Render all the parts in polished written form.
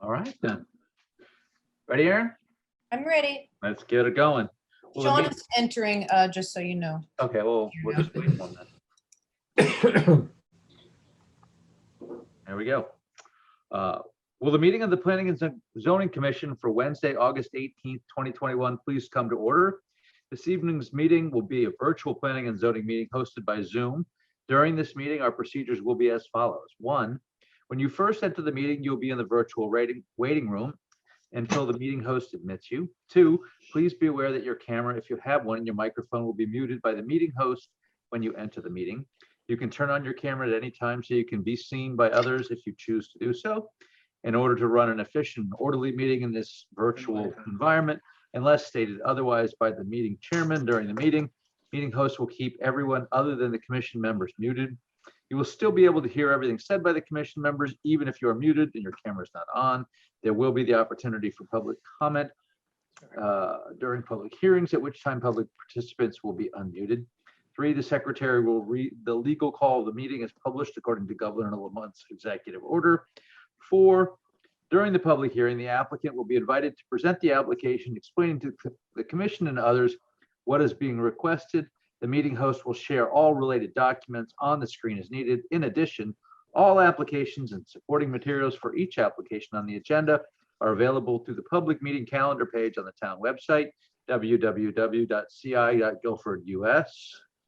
All right, then. Ready, Aaron? I'm ready. Let's get it going. Well, the Sean meet- is entering, just so you know. Okay, well, we'll just wait one minute. There we go. Will the meeting of the Planning and Zoning Commission for Wednesday, August 18th, 2021, please come to order? This evening's meeting will be a virtual planning and zoning meeting hosted by Zoom. During this meeting, our procedures will be as follows. 1, when you first enter the meeting, you'll be in the virtual waiting room until the meeting host admits you. 2, please be aware that your camera, if you have one, and your microphone will be muted by the meeting host when you enter the meeting. You can turn on your camera at any time so you can be seen by others if you choose to do so. In order to run an efficient and orderly meeting in this virtual environment, unless stated otherwise by the meeting chairman during the meeting host will keep everyone other than the commission members muted. You will still be able to hear everything said by the commission members, even if you are muted and your camera is not on. There will be the opportunity for public comment during public hearings, at which time public participants will be unmuted. 3, the secretary will read the legal call of the meeting as published according to Governor Lamont's executive order. 4, during the public hearing, the applicant will be invited to present the application, explaining to the commission and others what is being requested. The meeting host will share all related documents on the screen as needed. In addition, all applications and supporting materials for each application on the agenda are available through the public meeting calendar page on the town website,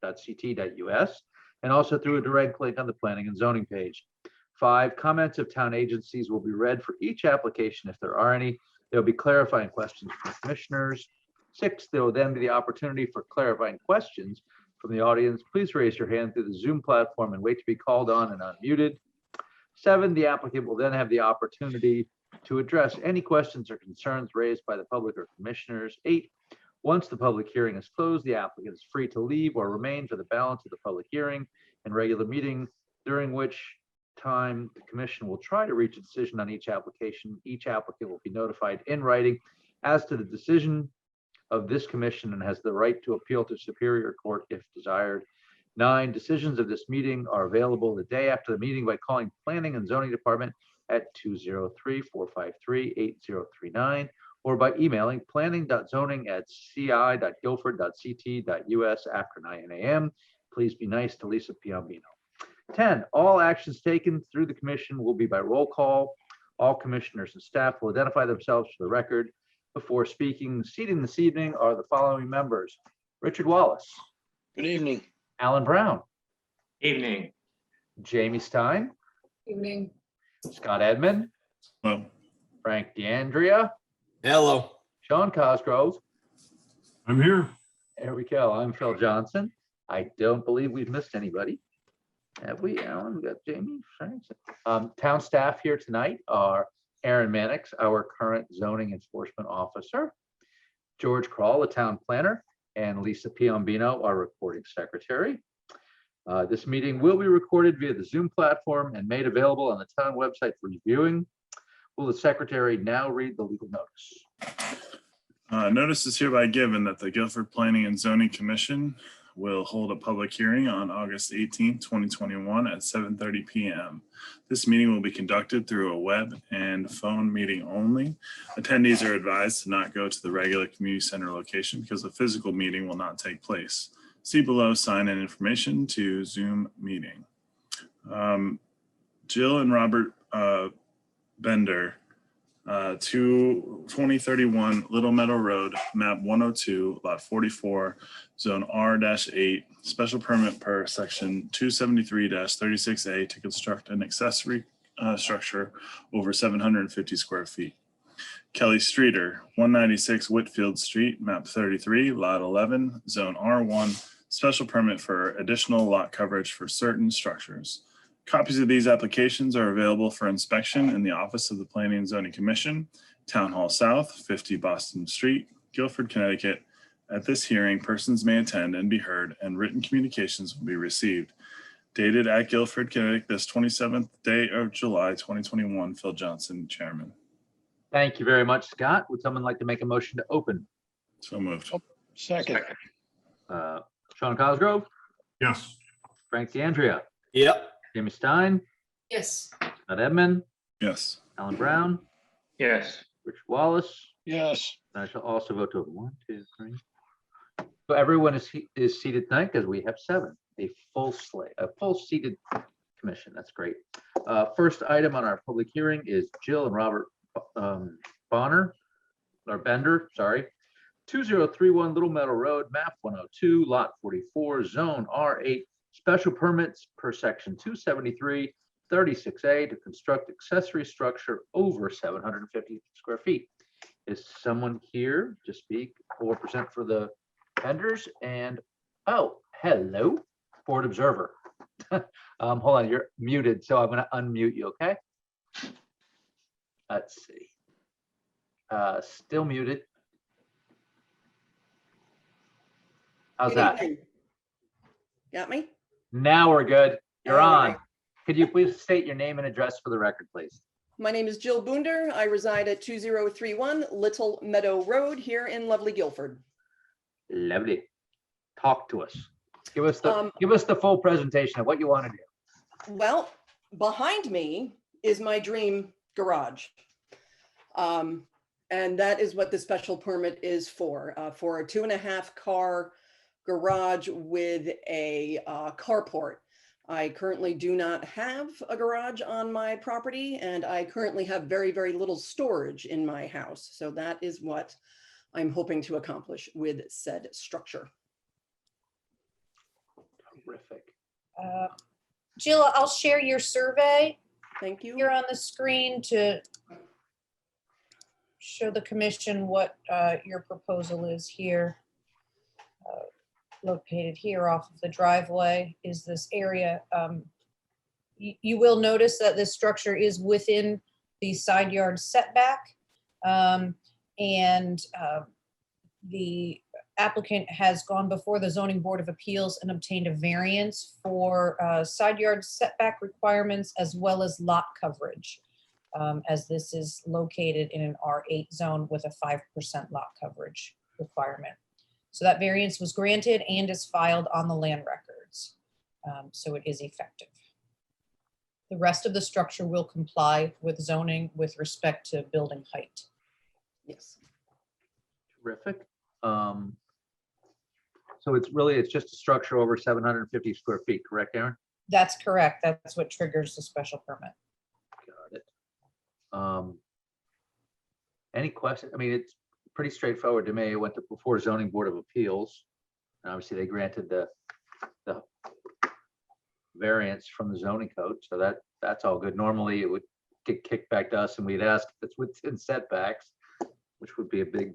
www.ci.guilfordus.ct.us, and also through a direct link on the planning and zoning page. 5, comments of town agencies will be read for each application if there are any. There will be clarifying questions from commissioners. 6, there will then be the opportunity for clarifying questions from the audience. Please raise your hand through the Zoom platform and wait to be called on and unmuted. 7, the applicant will then have the opportunity to address any questions or concerns raised by the public or commissioners. 8, once the public hearing is closed, the applicant is free to leave or remain for the balance of the public hearing and regular meeting, during which time the commission will try to reach a decision on each application. Each applicant will be notified in writing as to the decision of this commission and has the right to appeal to Superior Court if desired. 9, decisions of this meeting are available the day after the meeting by calling Planning and Zoning Department at 203-453-8039 or by emailing planning.zoning@ci.guilford.ct.us after 9 a.m. Please be nice to Lisa Piombino. 10, all actions taken through the commission will be by roll call. All commissioners and staff will identify themselves for the record before speaking. Seating this evening are the following members: Richard Wallace. Good evening. Alan Brown. Evening. Jamie Stein. Evening. Scott Edmond. Hello. Frank DeAndrea. Hello. Sean Cosgrove. I'm here. There we go. I'm Phil Johnson. I don't believe we've missed anybody. Have we, Alan? We got Jamie. Frank. Town staff here tonight are Aaron Mannix, our current zoning enforcement officer, George Kroll, the town planner, and Lisa Piombino, our recording secretary. This meeting will be recorded via the Zoom platform and made available on the town website for reviewing. Will the secretary now read the legal notice? Notice is hereby given that the Guilford Planning and Zoning Commission will hold a public hearing on August 18th, 2021 at 7:30 p.m. This meeting will be conducted through a web and phone meeting only. Attendees are advised to not go to the regular community center location because the physical meeting will not take place. See below sign in information to Zoom meeting. Jill and Robert Bender, 2031 Little Meadow Road, map 102, lot 44, zone R-8, special permit per section 273-36A to construct an accessory structure over 750 square feet. Kelly Streeter, 196 Whitfield Street, map 33, lot 11, zone R1, special permit for additional lot coverage for certain structures. Copies of these applications are available for inspection in the office of the Planning and Zoning Commission, Town Hall South, 50 Boston Street, Guilford, Connecticut. At this hearing, persons may attend and be heard, and written communications will be received. Dated at Guilford, Connecticut, this 27th day of July, 2021. Phil Johnson, Chairman. Thank you very much, Scott. Would someone like to make a motion to open? So moved. Second. Sean Cosgrove, Yes. Frank DeAndrea, Yep. Jamie Stein, Yes. Scott Edmond, Yes. Alan Brown, Yes. Rich Wallace. Yes. I shall also vote to 1, 2, 3. So everyone is seated tonight because we have 7, a full slate, a full seated commission. That's great. First item on our public hearing is Jill and Robert Bonner, or Bender, sorry. 2031 Little Meadow Road, map 102, lot 44, zone R8, special permits per section 273, 36A to construct accessory structure over 750 square feet. Is someone here to speak or present for the vendors? And, oh, hello, board observer. Hold on, you're muted, so I'm gonna unmute you, okay? Let's see. Still muted. How's Good that? evening. Got me? Now we're good. You're All on. right. Could you please state your name and address for the record, please? My name is Jill Boonder. I reside at 2031 Little Meadow Road here in lovely Guilford. Lovely. Talk to us. Give us the Um, full presentation of what you want to do. Well, behind me is my dream garage. And that is what the special permit is for a 2.5 car garage with a carport. I currently do not have a garage on my property, and I currently have very, very little storage in my house. So that is what I'm hoping to accomplish with said structure. Terrific. Jill, I'll share your survey Thank you. here on the screen to show the commission what your proposal is here. Located here off of the driveway is this area. You will notice that this structure is within the side yard setback. The applicant has gone before the Zoning Board of Appeals and obtained a variance for side yard setback requirements as well as lot coverage, as this is located in an R8 zone with a 5% lot coverage requirement. So that variance was granted and is filed on the land records. So it is effective. The rest of the structure will comply with zoning with respect to building height. Yes. Terrific. So it's just a structure over 750 square feet, correct, Aaron? That's correct. That's what triggers the special permit. Got it. Any questions? I mean, it's pretty straightforward to me. It went to before Zoning Board of Appeals. And obviously they granted the variance from the zoning code. So that's all good. Normally it would get kicked back to us and we'd ask if it's within setbacks, which would be a big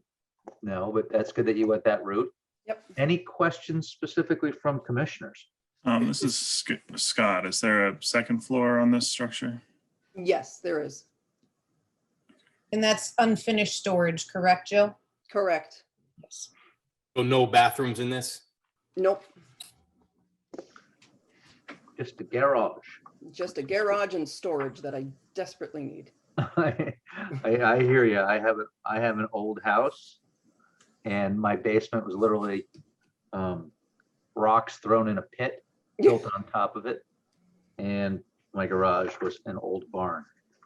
no, but that's good that you went that route. Yep. Any questions specifically from commissioners? This is Scott. Is there a second floor on this structure? Yes, there is. And that's unfinished storage, correct, Jill? Correct. Yes. So no bathrooms in this? Nope. Just a garage. Just a garage and storage that I desperately need. I hear you. I have an old house and my basement was literally rocks thrown in a pit built on top of it. And my garage was an old barn,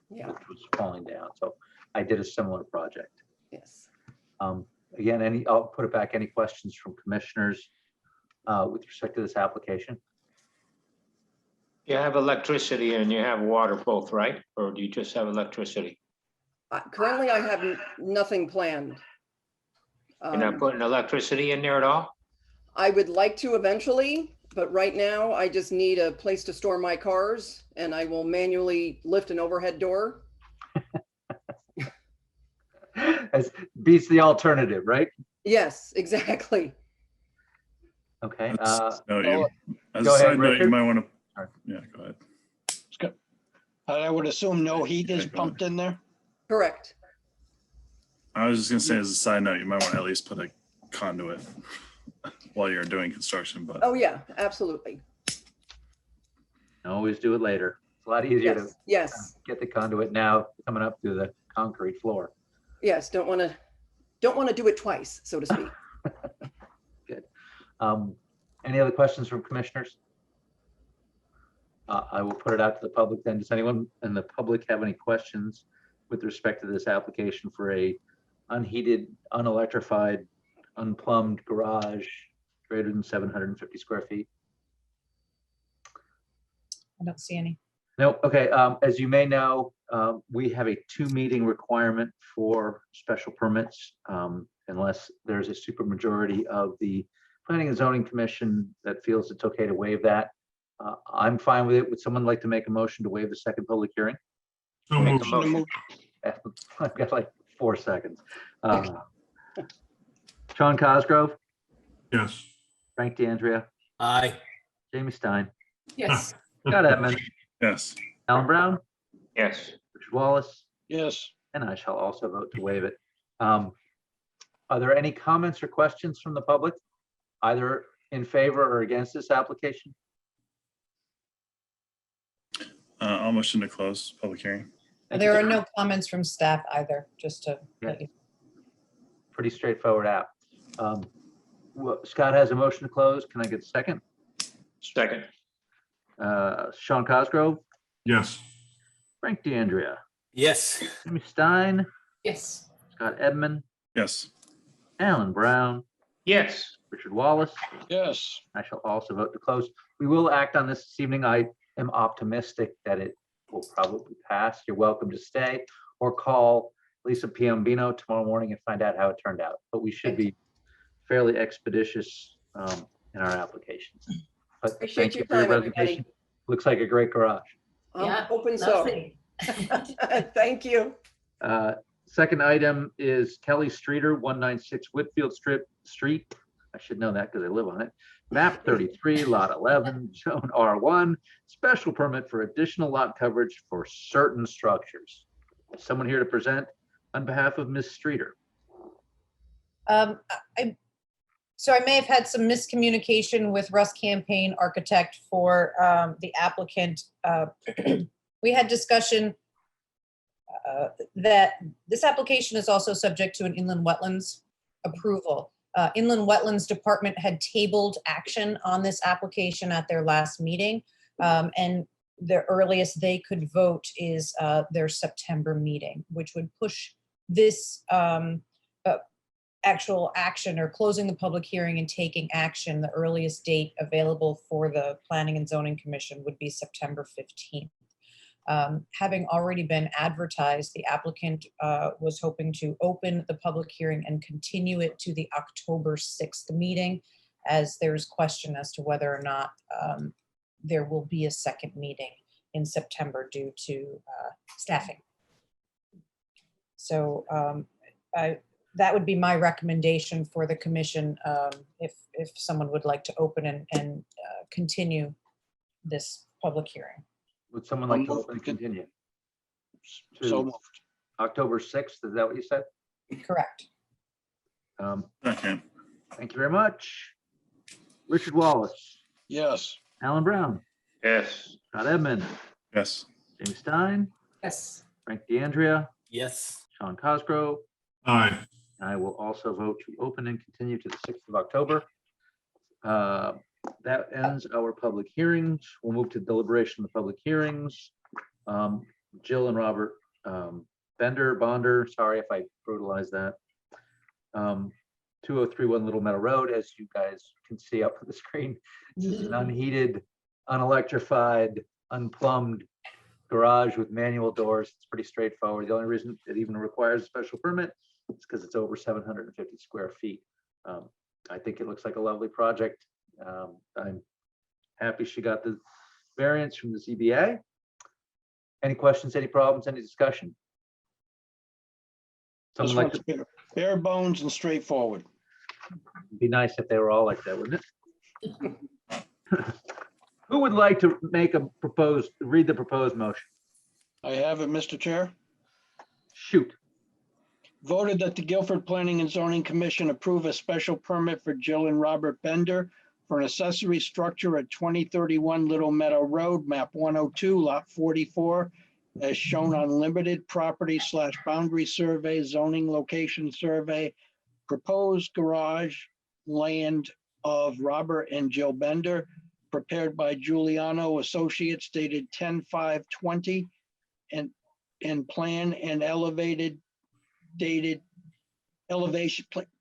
Yeah. which was falling down. So I did a similar project. Yes. Again, I'll put it back. Any questions from commissioners with respect to this application? You have electricity and you have water both, right? Or do you just have electricity? Currently, I have nothing planned. You're not putting electricity in there at all? I would like to eventually, but right now I just need a place to store my cars and I will manually lift an overhead door. As beats the alternative, right? Yes, exactly. Okay. As a Go side ahead, note, you Richard. might want to, yeah, go ahead. I would assume no heat is pumped in there. Correct. I was just gonna say as a side note, you might want to at least put a conduit while you're doing construction, but Oh, yeah, absolutely. Always do it later. It's a lot easier to Yes, yes, get the conduit now coming up through the concrete floor. yes. Don't want to do it twice, so to speak. Good. Any other questions from commissioners? I will put it out to the public then. Does anyone in the public have any questions with respect to this application for a unheated, unelectrified, unplumbed garage greater than 750 square feet? I don't see any. No, okay, as you may know, we have a 2-meeting requirement for special permits, unless there's a supermajority of the Planning and Zoning Commission that feels it's okay to waive that. I'm fine with it. Would someone like to make a motion to waive the second public hearing? So Make a moved. motion. I've got like 4 seconds. Sean Cosgrove, Yes. Frank DeAndrea, Aye. Jamie Stein, Yes. Scott Edmund, Yes. Alan Brown, Yes, Richard Wallace, Yes, and I shall also vote to waive it. Are there any comments or questions from the public, either in favor or against this application? I'll motion to close public hearing. Thank you, There are sir. no comments from staff either, just to let you. Pretty straightforward app. Scott has a motion to close. Can I get a second? second, Sean Cosgrove, Yes. Frank DeAndrea, Yes. Jimmy Stein, Yes. Scott Edmund, Yes. Alan Brown, yes, Richard Wallace. yes, I shall also vote to close. We will act on this evening. I am optimistic that it will probably pass. You're welcome to stay or call Lisa Piombino tomorrow morning and find out how it turned out. But we should be fairly expeditious in our applications. But Appreciate thank you your for your time, everybody. presentation. Looks like a great garage. I'm hoping so. Thank you. Second item is Kelly Streeter, 196 Whitfield Street. I should know that because I live on it. Map 33, lot 11, zone R1, special permit for additional lot coverage for certain structures. Is someone here to present on behalf of Ms. Streeter? So I may have had some miscommunication with Russ Campaign Architect for the applicant. We had discussion that this application is also subject to an inland wetlands approval. Inland Wetlands Department had tabled action on this application at their last meeting. And the earliest they could vote is their September meeting, which would push this actual action or closing the public hearing and taking action. The earliest date available for the Planning and Zoning Commission would be September 15th. Having already been advertised, the applicant was hoping to open the public hearing and continue it to the October 6th meeting, as there's question as to whether or not there will be a second meeting in September due to staffing. So that would be my recommendation for the commission if someone would like to open and continue this public hearing. Would someone like to I'll open and move. continue? so To moved. October 6th, is that what you said? Correct. Okay. Thank you very much. Richard Wallace, Yes, Alan Brown, yes, Scott Edmund, Yes. Jamie Stein, Yes. Frank DeAndrea, Yes. Sean Cosgrove. Aye. I will also vote to open and continue to the 6th of October. That ends our public hearings. We'll move to deliberation of the public hearings. Jill and Robert Bonder, sorry if I brutalized that. 2031 Little Meadow Road, as you guys can see up on the screen. This is an unheated, unelectrified, unplumbed garage with manual doors. It's pretty straightforward. The only reason it even requires a special permit is because it's over 750 square feet. I think it looks like a lovely project. I'm happy she got the variance from the ZBA. Any questions, any problems, any discussion? this Someone like one's to, bare bones and straightforward. be nice if they were all like that, wouldn't it? Who would like to make a read the proposed motion? I have it, Mr. Chair. Shoot. Voted that the Guilford Planning and Zoning Commission approve a special permit for Jill and Robert Bender for an accessory structure at 2031 Little Meadow Road, map 102, lot 44, as shown on limited property / boundary survey, zoning location survey, proposed garage land of Robert and Jill Bender, prepared by Giuliano Associates dated 10/5/20 and plan and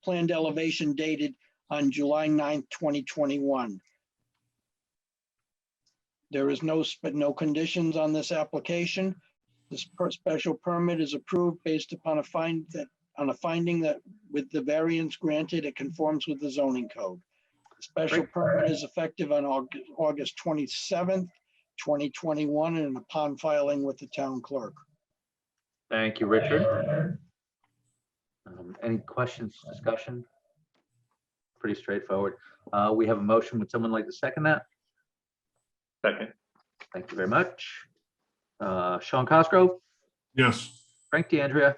planned elevation dated on July 9th, 2021. There is no conditions on this application. This special permit is approved based upon a finding that with the variance granted, it conforms with the zoning code. The special permit is effective on August 27th, 2021, and upon filing with the town clerk. Thank you, Richard. Any questions, discussion? Pretty straightforward. We have a motion. Would someone like to second that? Second. Thank you very much. Sean Cosgrove, Yes. Frank DeAndrea,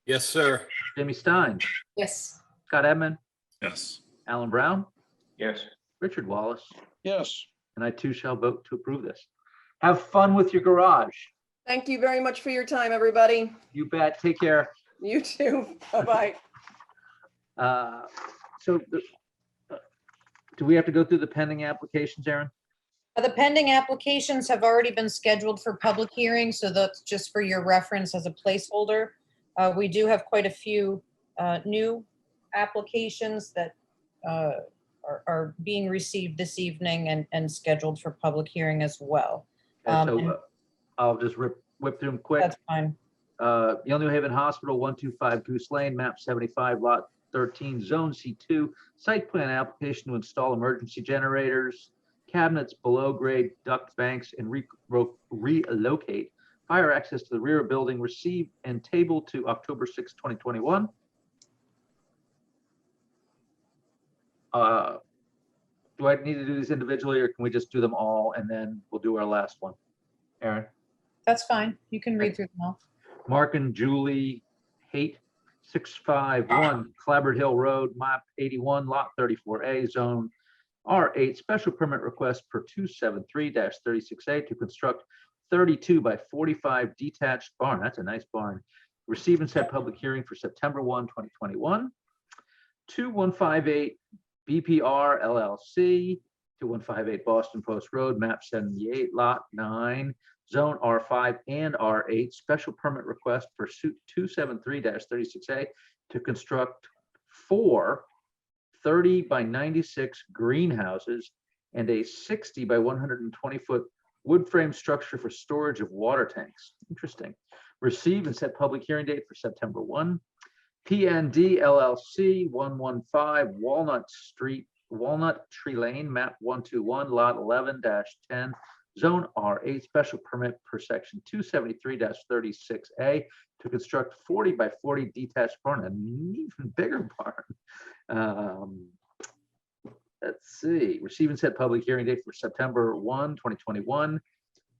Yes, sir. Jamie Stein, Yes. Scott Edmund, Yes. Alan Brown, Yes. Richard Wallace, Yes. and I too shall vote to approve this. Have fun with your garage. Thank you very much for your time, everybody. You bet. Take care. You too. Bye-bye. Do we have to go through the pending applications, Aaron? The pending applications have already been scheduled for public hearing, so that's just for your reference as a placeholder. We do have quite a few new applications that are being received this evening and scheduled for public hearing as well. Okay, And I'll just whip through them quick. that's fine. Yale New Haven Hospital, 125 Goose Lane, map 75, lot 13, zone C2, site plan application to install emergency generators, cabinets below grade duct banks, and relocate fire access to the rear building, received and tabled to October 6, 2021. Do I need to do these individually, or can we just do them all and then we'll do our last one? Aaron? That's fine. You can read through them all. Mark and Julie Haight, 651 Clabbert Hill Road, map 81, lot 34A, zone R8, special permit request per 273-36A to construct 32 by 45 detached barn. That's a nice barn. Receive and set public hearing for September 1, 2021. 2158 BPR LLC, 2158 Boston Post Road, map 78, lot 9, zone R5 and R8, special permit request for suit 273-36A to construct 4 30 by 96 greenhouses and a 60 by 120 foot wood frame structure for storage of water tanks. Interesting. Receive and set public hearing date for September 1. PND LLC, 115 Walnut Tree Lane, map 121, lot 11-10, zone R8, special permit per section 273-36A to construct 40 by 40 detached barn, an even bigger barn. Let's see, receive and set public hearing date for September 1, 2021.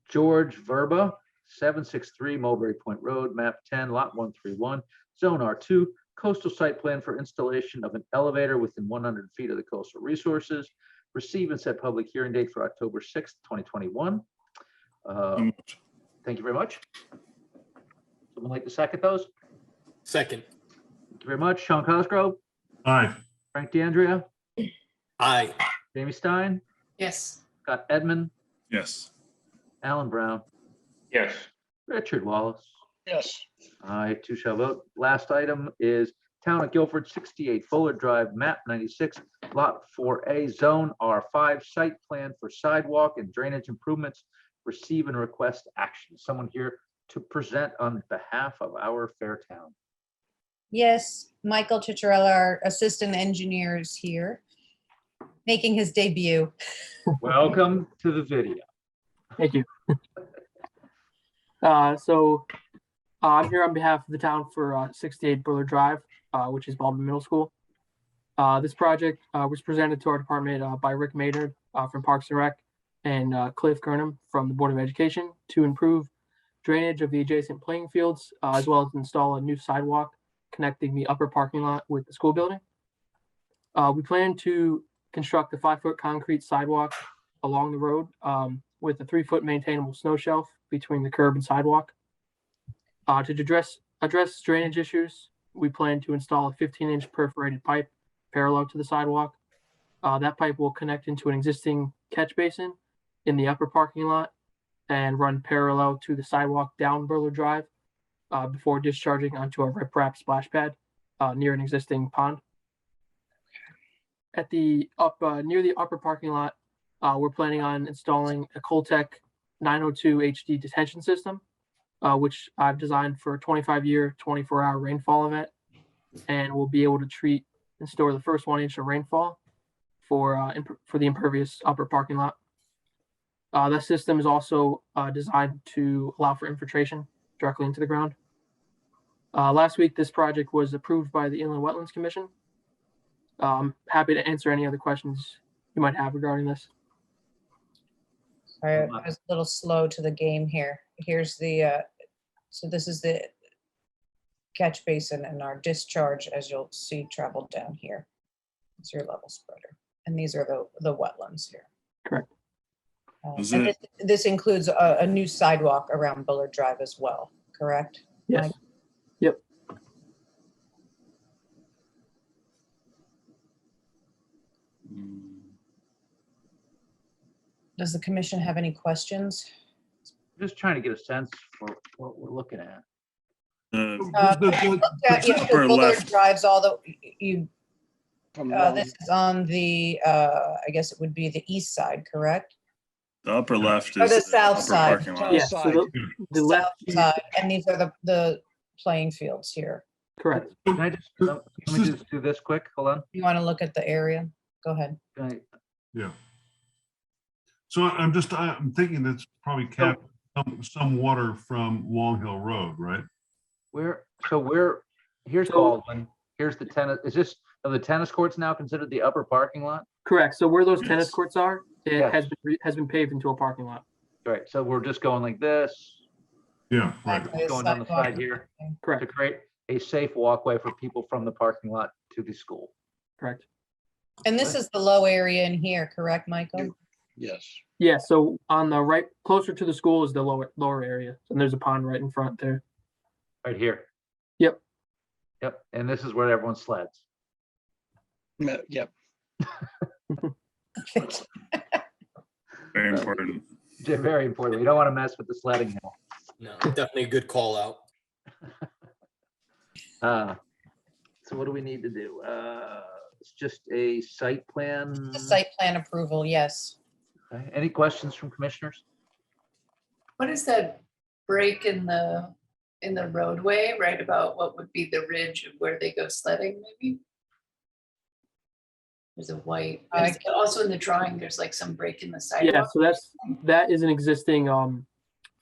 George Verba, 763 Mulberry Point Road, map 10, lot 131, zone R2, coastal site plan for installation of an elevator within 100 feet of the coastal resources. Receive and set public hearing date for October 6th, 2021. Thank you very much. Someone like to second those? Second. Thank you very much. Sean Cosgrove, Aye. Frank DeAndrea, Aye. Jamie Stein, Yes. Scott Edmund, Yes. Alan Brown, Yes. Richard Wallace. Yes. I too shall vote. Last item is Town of Guilford, 68 Fuller Drive, map 96, lot 4A, zone R5, site plan for sidewalk and drainage improvements. Receive and request action. Someone here to present on behalf of our fair town. Yes, Michael Chicharella, our assistant engineer, is here, making his debut. Welcome to the video. Thank you. I'm here on behalf of the town for 68 Buller Drive, which is Baldwin Middle School. This project was presented to our department by Rick Maynard from Parks and Rec and Cliff Gurnham from the Board of Education to improve drainage of the adjacent playing fields, as well as install a new sidewalk connecting the upper parking lot with the school building. We plan to construct a 5-foot concrete sidewalk along the road with a 3-foot maintainable snow shelf between the curb and sidewalk. To address drainage issues, we plan to install a 15-inch perforated pipe parallel to the sidewalk. That pipe will connect into an existing catch basin in the upper parking lot and run parallel to the sidewalk down Burler Drive before discharging onto a riprap splash pad near an existing pond. At the near the upper parking lot, we're planning on installing a Coltech 902 HD detention system, which I've designed for a 25-year, 24-hour rainfall event, and we'll be able to treat and store the first 1 inch of rainfall for the impervious upper parking lot. That system is also designed to allow for infiltration directly into the ground. Last week, this project was approved by the Inland Wetlands Commission. Happy to answer any other questions you might have regarding this. I was a little slow to the game here. Here's the, so this is the catch basin, and our discharge, as you'll see, traveled down here. It's your level spreader. And these are the wetlands here. Correct. Is And it- this includes a new sidewalk around Bullard Drive as well, correct? Yes. Mike? Yep. Does the commission have any questions? Just trying to get a sense for what we're looking at. Yeah, so upper Bullard left. Drive's all the, From this is on the, I guess it would be the east side, correct? The upper left Or is the the south upper side. parking lot. Yeah, so the South left, side, and these are the playing fields here. correct. Can I just, let me just do this quick, hold on. You want to look at the area? Go ahead. Can I- Yeah. So I'm thinking that's probably capped some water from Long Hill Road, right? Here's So- Baldwin, here's the tennis, are the tennis courts now considered the upper parking lot? Correct. So where those tennis Yes. courts are, it Yes. has been paved into a parking lot. Right, so we're just going like this, Yeah, right. Exactly, going down the sidewalk. side here to Correct. create a safe walkway for people from the parking lot to the school. Correct. And this is the low area in here, correct, Michael? Yes. Yeah. So on the right, closer to the school is the lower area, and there's a pond right in front there. Right here. Yep. Yep, and this is where everyone sleds. Yep. Very important. Very important, we don't want to mess with the sledding hill. No, definitely a good call out. So what do we need to do? It's just a site plan. The site plan approval, yes. Okay, any questions from commissioners? What is that break in the roadway, right about what would be the ridge of where they go sledding, maybe? There's a white, there's also in the drawing, there's like some break in the Yeah. sidewalk. So that is an existing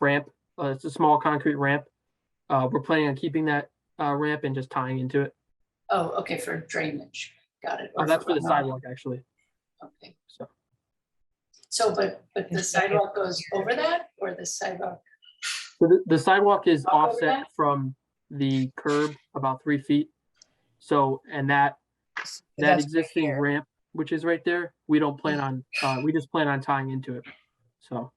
ramp. It's a small concrete ramp. We're planning on keeping that ramp and just tying into it. Oh, okay, for drainage, got it. Or That's for the runoff. sidewalk, actually. Okay, So, but the sidewalk goes over that, or the sidewalk? so the sidewalk is Walk over offset that? from the curb about 3 feet. So, and that That's right existing here. ramp, which is right there, we don't plan on, we just plan on tying into it. So,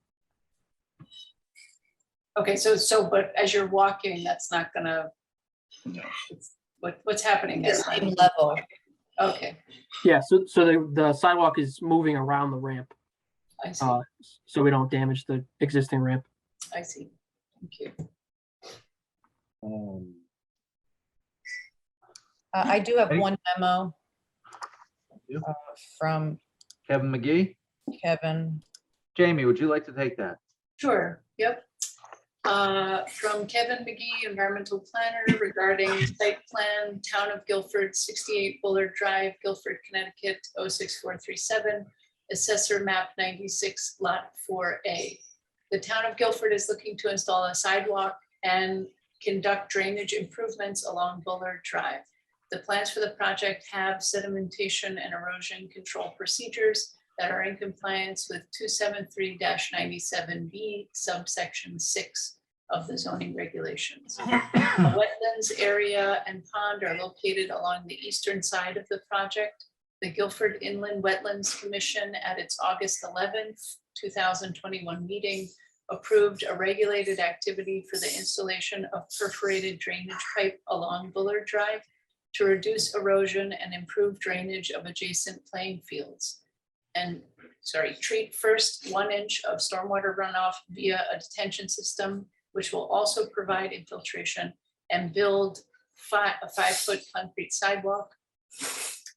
Okay, but as you're walking, that's not gonna, No. what's happening there? The same level. Okay, yeah, so the sidewalk is moving around the ramp, I see, so we don't damage the existing ramp. I see. Thank you. I do have Any- one memo You? from Kevin McGee? Kevin. Jamie, would you like to take that? Sure, yep. From Kevin McGee, environmental planner, regarding site plan, Town of Guilford, 68 Bullard Drive, Guilford, Connecticut, 06437, Assessor Map 96, Lot 4A. The Town of Guilford is looking to install a sidewalk and conduct drainage improvements along Bullard Drive. The plans for the project have sedimentation and erosion control procedures that are in compliance with 273-97B subsection 6 of the zoning regulations. The wetlands area and pond are located along the eastern side of the project. The Guilford Inland Wetlands Commission at its August 11th, 2021 meeting approved a regulated activity for the installation of perforated drainage pipe along Bullard Drive to reduce erosion and improve drainage of adjacent playing fields. And, treat first 1 inch of stormwater runoff via a detention system, which will also provide infiltration, and build a 5-foot concrete sidewalk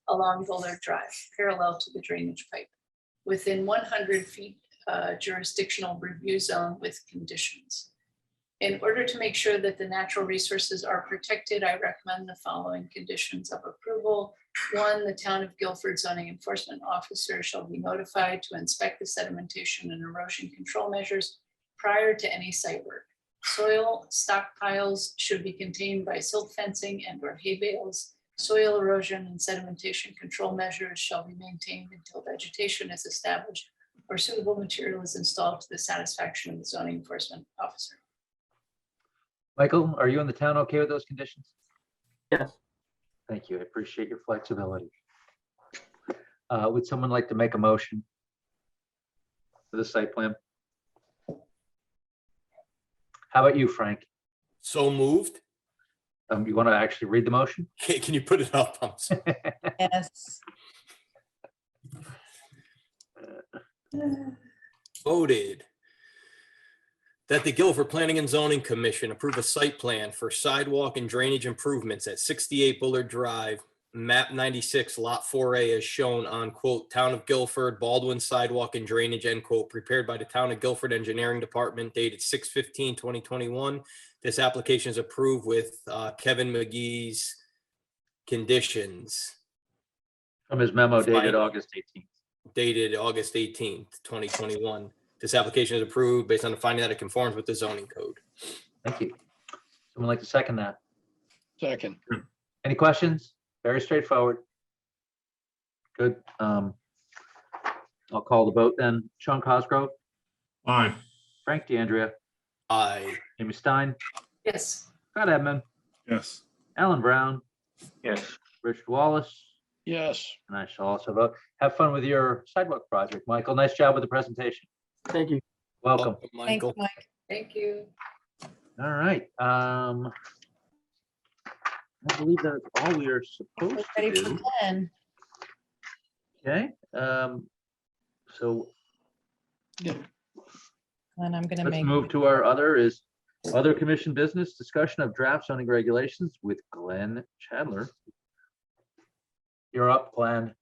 along Bullard Drive, parallel to the drainage pipe, within 100 feet jurisdictional review zone with conditions. In order to make sure that the natural resources are protected, I recommend the following conditions of approval. 1, the town of Guilford zoning enforcement officer shall be notified to inspect the sedimentation and erosion control measures prior to any site work. Soil stockpiles should be contained by silt fencing and or hay bales. Soil erosion and sedimentation control measures shall be maintained until vegetation is established or suitable material is installed to the satisfaction of the zoning enforcement officer. Michael, are you and the town okay with those conditions? Yes. Thank you. I appreciate your flexibility. Would someone like to make a motion for the site plan? How about you, Frank? So moved. You want to actually read the motion? Can you put it up? I'm sorry. Yes. Voted that the Guilford Planning and Zoning Commission approve a site plan for sidewalk and drainage improvements at 68 Bullard Drive, map 96, lot 4A, as shown on quote, Town of Guilford, Baldwin Sidewalk and Drainage, end quote, prepared by the Town of Guilford Engineering Department, dated 6/15/2021. This application is approved with Kevin McGee's conditions. From his memo dated Fine. August 18th. Dated August 18th, 2021. This application is approved based on the finding that it conforms with the zoning code. Thank you. Someone like to second that? Second. Any questions? Very straightforward. Good. I'll call the vote then. Sean Cosgrove, Aye. Frank DeAndrea, Aye. Amy Stein, Yes. Scott Edmund, Yes. Alan Brown, Yes. Richard Wallace, Yes. and I shall also vote. Have fun with your sidewalk project, Michael. Nice job with the presentation. Thank you. Welcome. Thanks, Michael. Mike. Thank you. All right. I believe that's all we are supposed to Ready for do. 10. Okay. So And I'm gonna let's make, move to our other commission business, discussion of draft zoning regulations with Glenn Chandler. You're up, Glenn.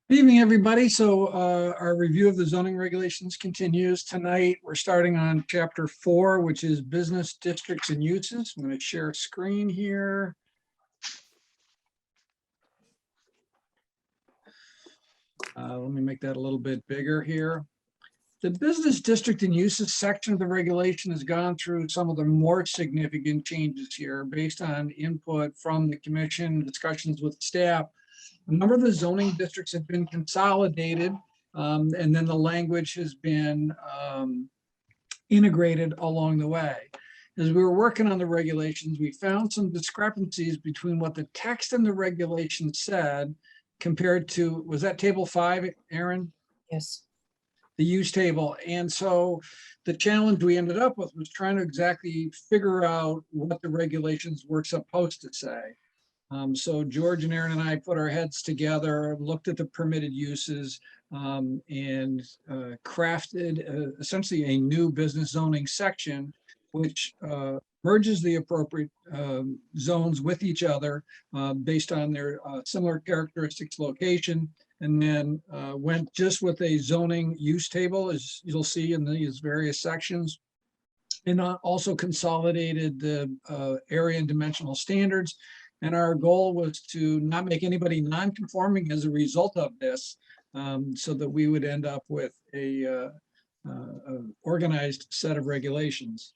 Good evening, everybody. So our review of the zoning regulations continues tonight. We're starting on chapter 4, which is business districts and uses. I'm going to share a screen here. Let me make that a little bit bigger here. The business district and uses section of the regulation has gone through some of the more significant changes here based on input from the commission, discussions with staff. A number of the zoning districts have been consolidated, and then the language has been integrated along the way. As we were working on the regulations, we found some discrepancies between what the text in the regulation said compared to, was that table 5, Aaron? yes. The use table. And so the challenge we ended up with was trying to exactly figure out what the regulations were supposed to say. So George and Aaron and I put our heads together, looked at the permitted uses, and crafted essentially a new business zoning section, which merges the appropriate zones with each other based on their similar characteristics, location, and then went just with a zoning use table, as you'll see in these various sections, and also consolidated the area and dimensional standards. And our goal was to not make anybody non-conforming as a result of this, so that we would end up with a organized set of regulations.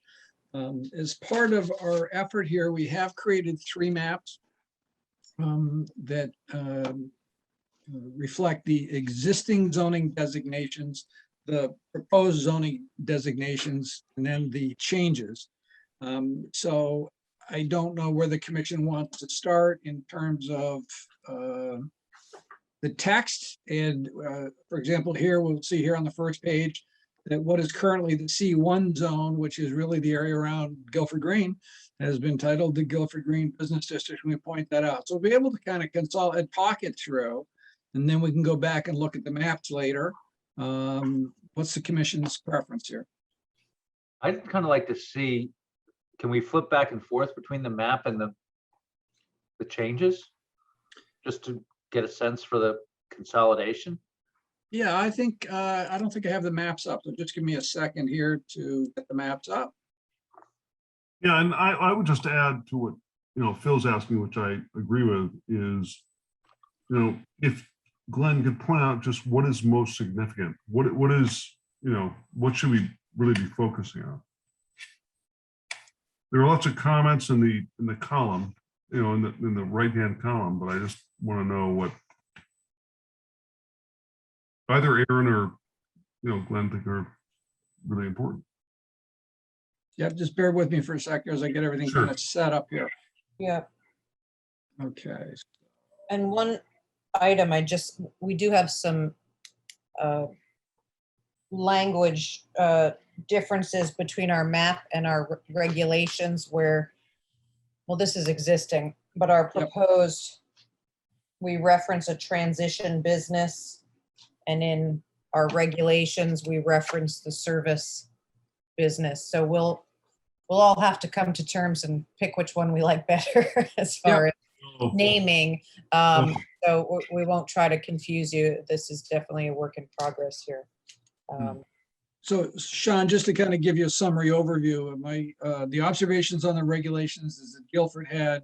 As part of our effort here, we have created 3 maps that reflect the existing zoning designations, the proposed zoning designations, and then the changes. So I don't know where the commission wants to start in terms of the text. And for example, here we'll see here on the first page, that what is currently the C1 zone, which is really the area around Guilford Green, has been titled the Guilford Green Business District. We point that out. So we'll be able to kind of consolidate, talk it through, and then we can go back and look at the maps later. What's the commission's preference here? I'd kind of like to see, can we flip back and forth between the map and the changes? Just to get a sense for the consolidation? Yeah, I think, I don't think I have the maps up, so just give me a second here to get the maps up. Yeah, and I would just add to what, Phil's asking, which I agree with, is, if Glenn could point out just what is most significant, what is, what should we really be focusing on? There are lots of comments in the column, in the right-hand column, but I just want to know what either Aaron or, Glenn think are really important. Yeah, just bear with me for a second as I get everything kind of set up here. Yeah. Okay. And one item, we do have some language differences between our map and our regulations where, well, this is existing, but our proposed, we reference a transition business, and in our regulations, we reference the service business. So we'll all have to come to terms and pick which one we like better as far as naming. So we won't try to confuse you. This is definitely a work in progress here. So Sean, just to kind of give you a summary overview of my, the observations on the regulations is that Guilford had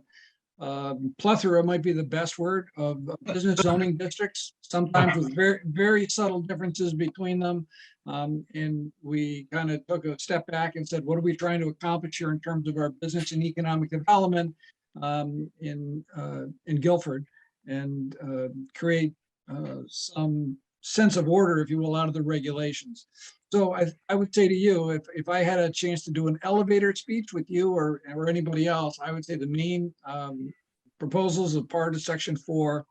plethora, might be the best word, of business zoning districts, sometimes with very, very subtle differences between them. And we kind of took a step back and said, what are we trying to accomplish here in terms of our business and economic development in Guilford, and create some sense of order, if you will, out of the regulations. So I would say to you, if I had a chance to do an elevator speech with you or anybody else, I would say the main proposals of part of section 4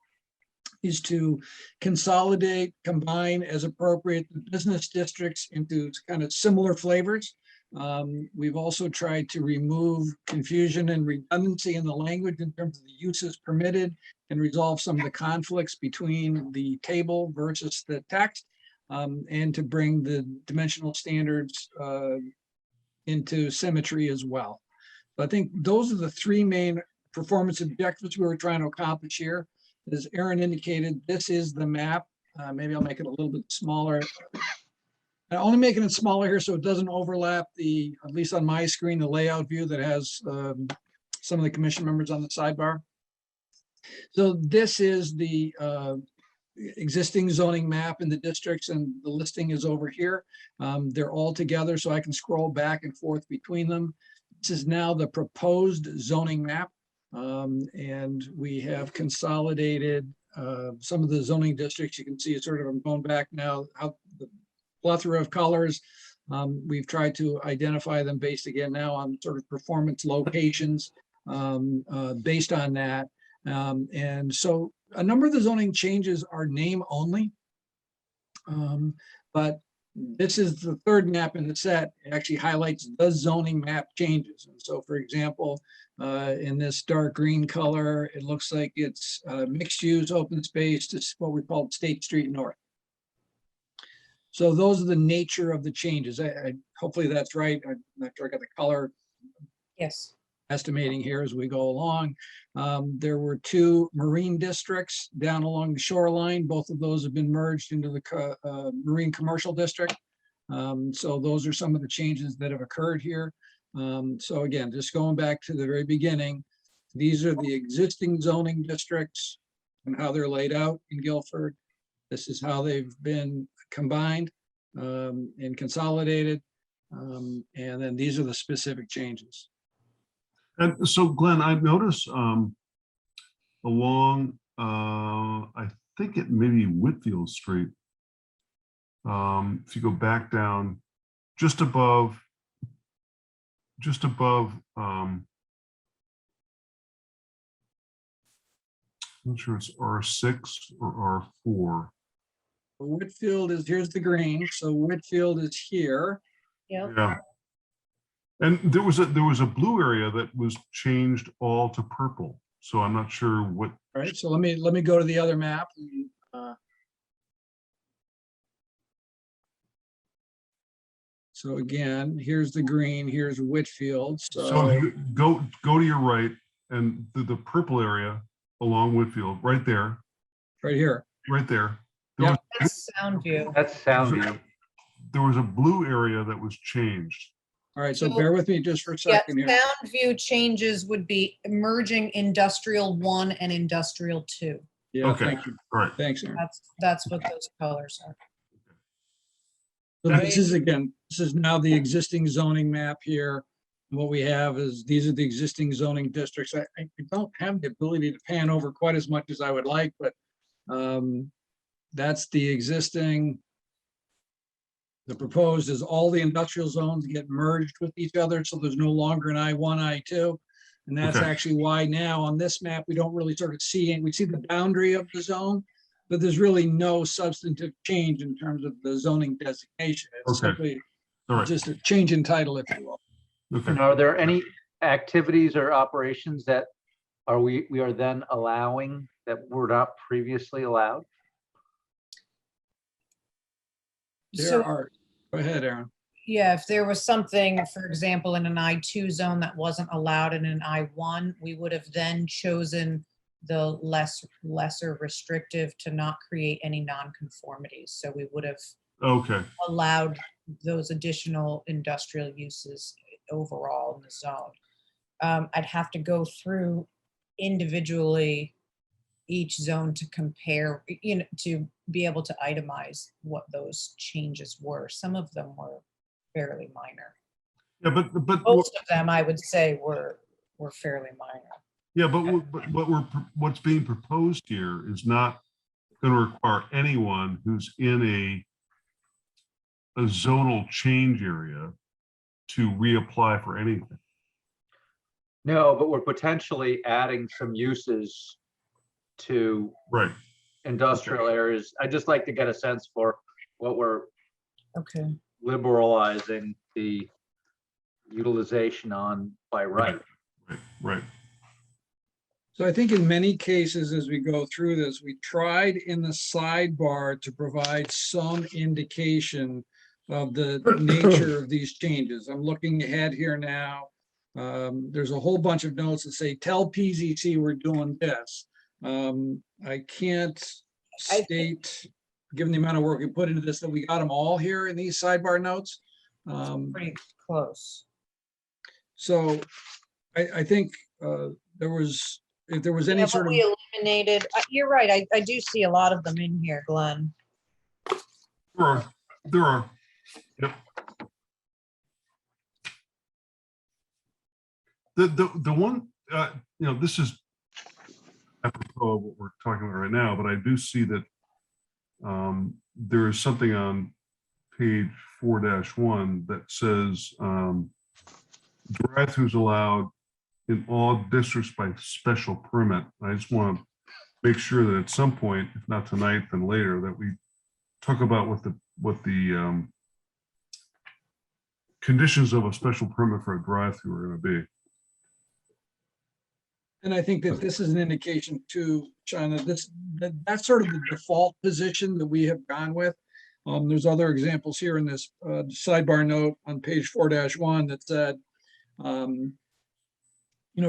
is to consolidate, combine as appropriate the business districts into kind of similar flavors. We've also tried to remove confusion and redundancy in the language in terms of the uses permitted and resolve some of the conflicts between the table versus the text, and to bring the dimensional standards into symmetry as well. So I think those are the three main performance objectives we were trying to accomplish here. As Aaron indicated, this is the map. Maybe I'll make it a little bit smaller. I'm only making it smaller here so it doesn't overlap the, at least on my screen, the layout view that has some of the commission members on the sidebar. So this is the existing zoning map in the districts, and the listing is over here. They're all together, so I can scroll back and forth between them. This is now the proposed zoning map. And we have consolidated some of the zoning districts. You can see it's sort of, I'm going back now, how the plethora of colors. We've tried to identify them based again now on sort of performance locations based on that. And so a number of the zoning changes are name only, but this is the third map in the set. It actually highlights the zoning map changes. And so, for example, in this dark green color, it looks like it's mixed use open space to what we call State Street North. So those are the nature of the changes. Hopefully that's right. I'm not sure I got the color. Yes. Estimating here as we go along. There were 2 marine districts down along the shoreline. Both of those have been merged into the marine commercial district. So those are some of the changes that have occurred here. So again, just going back to the very beginning, these are the existing zoning districts and how they're laid out in Guilford. This is how they've been combined and consolidated. And then these are the specific changes. And so, Glenn, I've noticed along, I think it may be Whitfield Street. If you go back down, just above, I'm not sure it's R6 or R4. Whitfield is, here's the green, so Whitfield is here. Yep. Yeah. And there was a blue area that was changed all to purple. So I'm not sure what, All right, so let me go to the other map. So again, here's the green, here's Whitfield, so so, if you go to your right and the purple area along Whitfield, right there, right here. right there. Yeah. That's sound view. That's sound view. There was a blue area that was changed. All right, so So- bear with me just for a Yeah, second here. sound view changes would be merging industrial 1 and industrial 2. Yeah, Okay. thank you. All right. Thanks, Aaron. That's what those colors are. So this is again, this is now the existing zoning map here. What we have is, these are the existing zoning districts. I don't have the ability to pan over quite as much as I would like, but that's the existing. The proposed is all the industrial zones get merged with each other, so there's no longer an I1, I2. And that's Okay. actually why now on this map, we don't really sort of see, we see the boundary of the zone, but there's really no substantive change in terms of the zoning designation. It's Okay. simply All right. just a change in title, if you will. Okay. And are there any activities or operations that we are then allowing that were not previously allowed? There So, are, go ahead, Aaron. yeah, if there was something, for example, in an I2 zone that wasn't allowed in an I1, we would have then chosen the lesser restrictive to not create any nonconformities. So we would have Okay. allowed those additional industrial uses overall in the zone. I'd have to go through individually each zone to compare, to be able to itemize what those changes were. Some of them were fairly minor. Yeah, but Most of them, I would say, were fairly minor. yeah, but what's being proposed here is not going to require anyone who's in a zonal change area to reapply for anything. No, but we're potentially adding some uses to Right. industrial areas. I'd just like to get a sense for what we're Okay. liberalizing the utilization on by right. Right. Right. So I think in many cases, as we go through this, we tried in the sidebar to provide some indication of the nature of these changes. I'm looking ahead here now. There's a whole bunch of notes that say, tell PZC we're doing this. I can't state, given the amount of work we put into this, that we got them all here in these sidebar notes. Pretty close. So I think there was, if there was any Yeah, sort but of, we eliminated, you're right, I do see a lot of them in here, Glenn. There are. Yep. The one, this is apropos of what we're talking about right now, but I do see that there is something on page 4-1 that says drive-throughs allowed in all districts by special permit. I just want to make sure that at some point, if not tonight, then later, that we talk about what the conditions of a special permit for a drive-through are going to be. and I think that this is an indication too, China, that's sort of the default position that we have gone with. There's other examples here in this sidebar note on page 4-1 that said,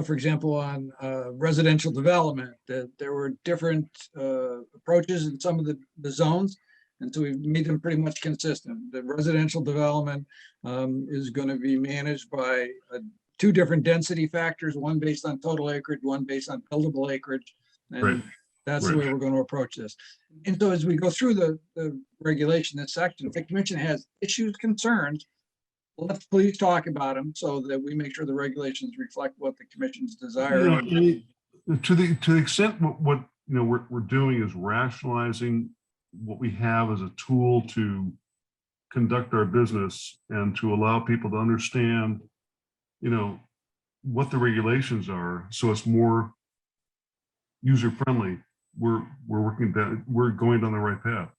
for example, on residential development, that there were different approaches in some of the zones. And so we've made them pretty much consistent. The residential development is going to be managed by two different density factors, one based on total acreage, one based on buildable acreage. And Right. that's the way we're going to approach this. And so as we go through the regulation, this section, if the commission has issues, concerns, let's please talk about them so that we make sure the regulations reflect what the commission's desire. To the extent what we're doing is rationalizing what we have as a tool to conduct our business and to allow people to understand, what the regulations are, so it's more user friendly. We're going down the right path.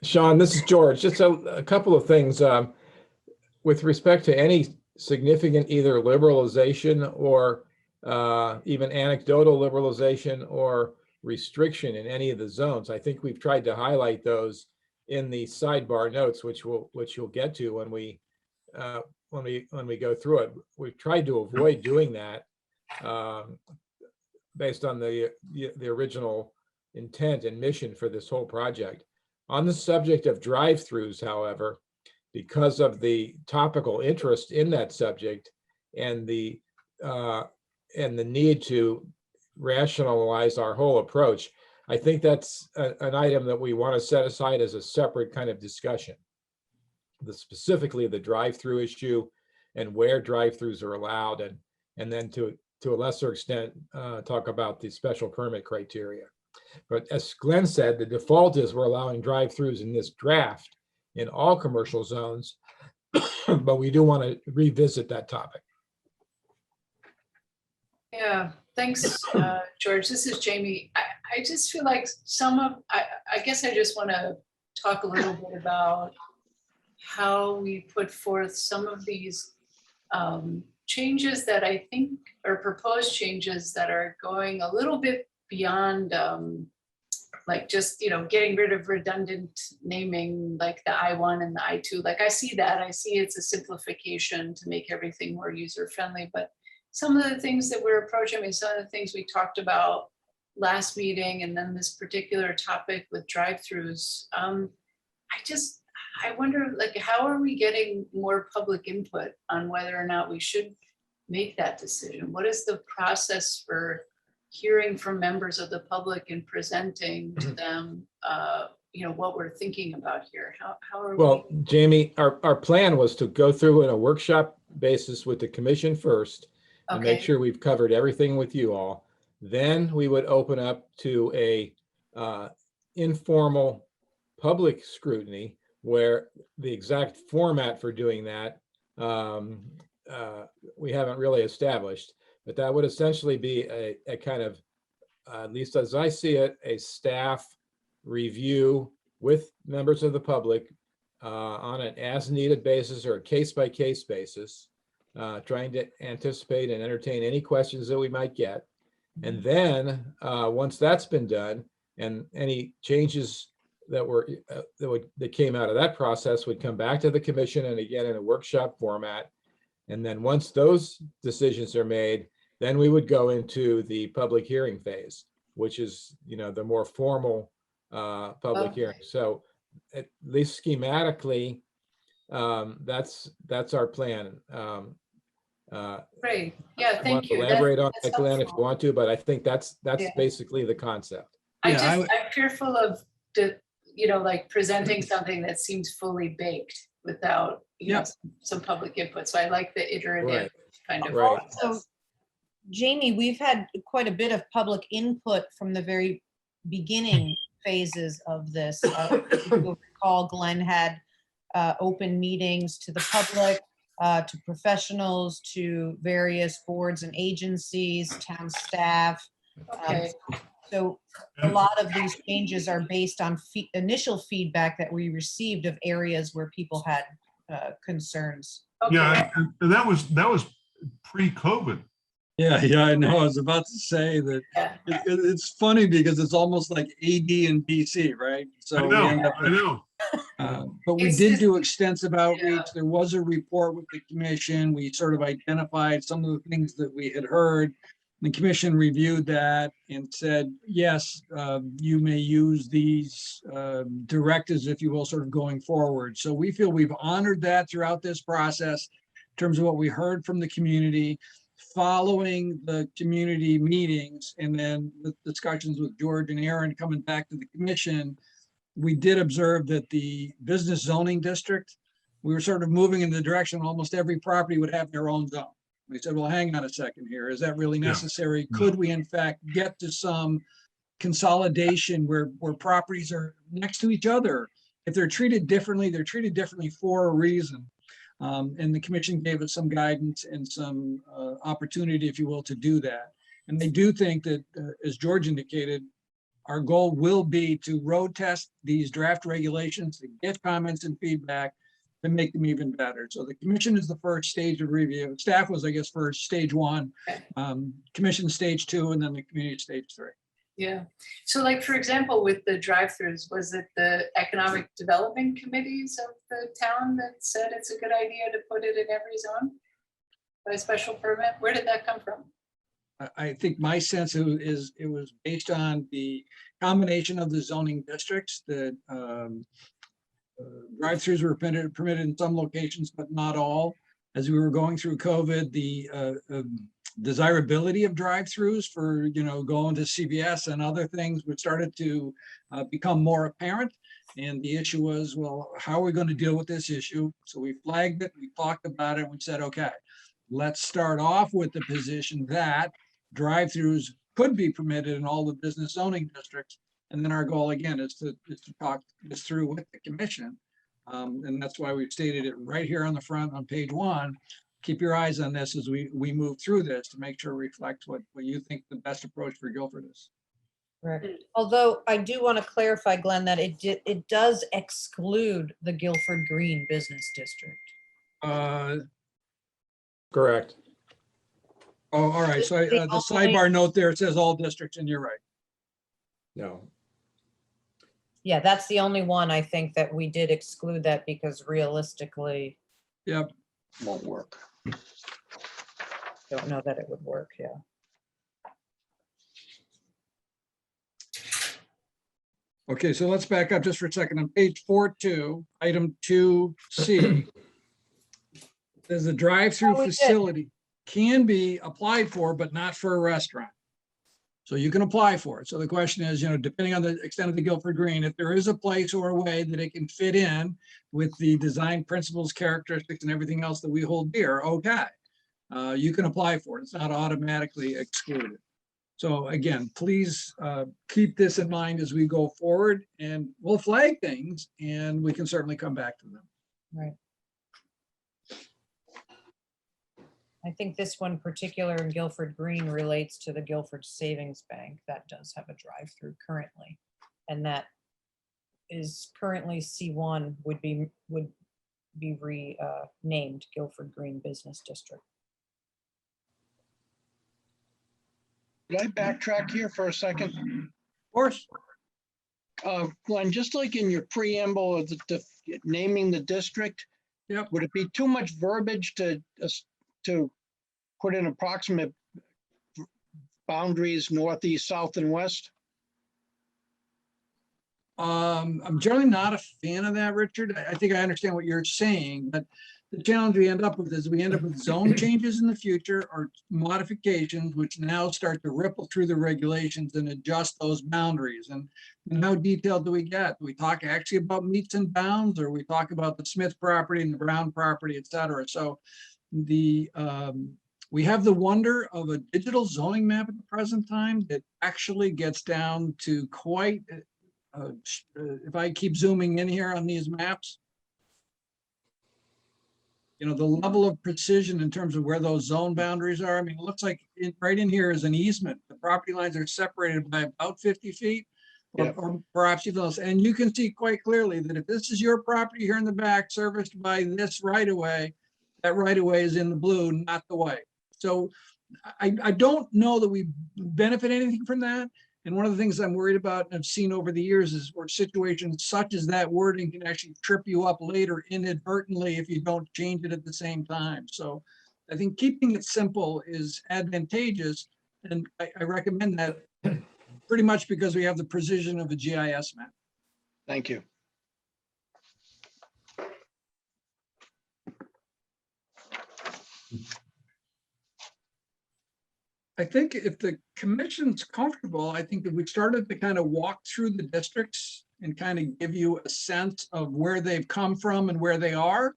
Sean, this is George. Just a couple of things. With respect to any significant either liberalization or even anecdotal liberalization or restriction in any of the zones, I think we've tried to highlight those in the sidebar notes, which you'll get to when we go through it. We've tried to avoid doing that based on the original intent and mission for this whole project. On the subject of drive-throughs, however, because of the topical interest in that subject and the need to rationalize our whole approach, I think that's an item that we want to set aside as a separate kind of discussion. Specifically the drive-through issue and where drive-throughs are allowed, and then to a lesser extent talk about the special permit criteria. But as Glenn said, the default is we're allowing drive-throughs in this draft in all commercial zones, but we do want to revisit that topic. Yeah, thanks, George. This is Jamie. I just feel like I guess I just want to talk a little bit about how we put forth some of these changes that I think are proposed changes that are going a little bit beyond like just, getting rid of redundant naming, like the I1 and the I2. Like I see that, I see it's a simplification to make everything more user friendly, but some of the things that we're approaching, some of the things we talked about last meeting, and then this particular topic with drive-throughs, I wonder, like, how are we getting more public input on whether or not we should make that decision? What is the process for hearing from members of the public and presenting to them, what we're thinking about here? How are well, Jamie, our plan was to go through in a workshop basis with the commission first, and make sure we've covered everything with you all. Then we would open up to a informal public scrutiny, where the exact format for doing that we haven't really established, but that would essentially be a kind of, at least as I see it, a staff review with members of the public on an as needed basis or a case-by-case basis, trying to anticipate and entertain any questions that we might get. And then once that's been done, and any changes that came out of that process would come back to the commission, and again in a workshop format. And then once those decisions are made, then we would go into the public hearing phase, which is, the more formal public hearing. So at least schematically, that's our plan. Great. Yeah, thank you. Elaborate on that, Glenn, if you want to, but I think that's basically the concept. I'm fearful of like presenting something that seems fully baked without some public input. So I like the iterative kind of process. So, Jamie, we've had quite a bit of public input from the very beginning phases of this. If you'll recall, Glenn had open meetings to the public, to professionals, to various boards and agencies, town staff. So a lot of these changes are based on initial feedback that we received of areas where people had concerns. Yeah, and that was pre-COVID. Yeah, I know. I was about to say that it's funny because it's almost like AD and BC, right? So I know. But we did do extensive outreach. There was a report with the commission. We sort of identified some of the things that we had heard. The commission reviewed that and said, yes, you may use these directives, if you will, sort of going forward. So we feel we've honored that throughout this process in terms of what we heard from the community. Following the community meetings and then the discussions with George and Aaron coming back to the commission, we did observe that the business zoning district, we were sort of moving in the direction almost every property would have their own zone. We said, well, hang on a second here. Is that really necessary? Yeah. Could we, in fact, get to some consolidation where properties are next to each other? If they're treated differently, they're treated differently for a reason. And the commission gave us some guidance and some opportunity, if you will, to do that. And they do think that, as George indicated, our goal will be to road test these draft regulations, to get comments and feedback, to make them even better. So the commission is the first stage of review. Staff was, I guess, first stage 1, commission stage 2, and then the community stage 3. Yeah. So like, for example, with the drive-throughs, was it the economic development committees of the town that said it's a good idea to put it in every zone by special permit? Where did that come from? I think my sense is it was based on the combination of the zoning districts that drive-throughs were permitted in some locations, but not all. As we were going through COVID, the desirability of drive-throughs for, going to CVS and other things, which started to become more apparent. And the issue was, well, how are we going to deal with this issue? So we flagged it, we talked about it, and we said, okay, let's start off with the position that drive-throughs could be permitted in all the business zoning districts. And then our goal again is to talk this through with the commission. And that's why we've stated it right here on the front on page 1. Keep your eyes on this as we move through this to make sure it reflects what you think the best approach for Guilford is. Correct. Although I do want to clarify, Glenn, that it does exclude the Guilford Green Business District. Correct. Oh, all right. So the sidebar note there, it says all districts, and you're right. No. Yeah, that's the only one I think that we did exclude that because realistically, Yep. Won't work. don't know that it would work. Yeah. Okay, so let's back up just for a second. On page 4.2, item 2C, there's a drive-through Oh, we did. facility can be applied for, but not for a restaurant. So you can apply for it. So the question is, depending on the extent of the Guilford Green, if there is a place or a way that it can fit in with the design principles, characteristics, and everything else that we hold dear, okay, you can apply for it. It's not automatically excluded. So again, please keep this in mind as we go forward, and we'll flag things and we can certainly come back to them. Right. I think this one particular in Guilford Green relates to the Guilford Savings Bank that does have a drive-through currently. And that is currently C1 would be renamed Guilford Green Business District. Could I backtrack here for a second? Of course. Glenn, just like in your preamble of naming the district, Yep. would it be too much verbiage to put in approximate boundaries, northeast, south, and west? I'm generally not a fan of that, Richard. I think I understand what you're saying, but the challenge we end up with is we end up with zone changes in the future or modifications, which now start to ripple through the regulations and adjust those boundaries. And how detailed do we get? Do we talk actually about meets and bounds, or we talk about the Smith property and the Brown property, et cetera? So we have the wonder of a digital zoning map at the present time that actually gets down to quite, if I keep zooming in here on these maps, the level of precision in terms of where those zone boundaries are. I mean, it looks like right in here is an easement. The property lines are separated by about 50 feet or perhaps even less. And you can see quite clearly that if this is your property here in the back serviced by this right of way, that right of way is in the blue, not the white. So I don't know that we benefit anything from that. And one of the things I'm worried about and I've seen over the years is where situations such as that wording can actually trip you up later inadvertently if you don't change it at the same time. So I think keeping it simple is advantageous. And I recommend that pretty much because we have the precision of a GIS map. Thank you. I think if the commission's comfortable, I think that we started to kind of walk through the districts and kind of give you a sense of where they've come from and where they are.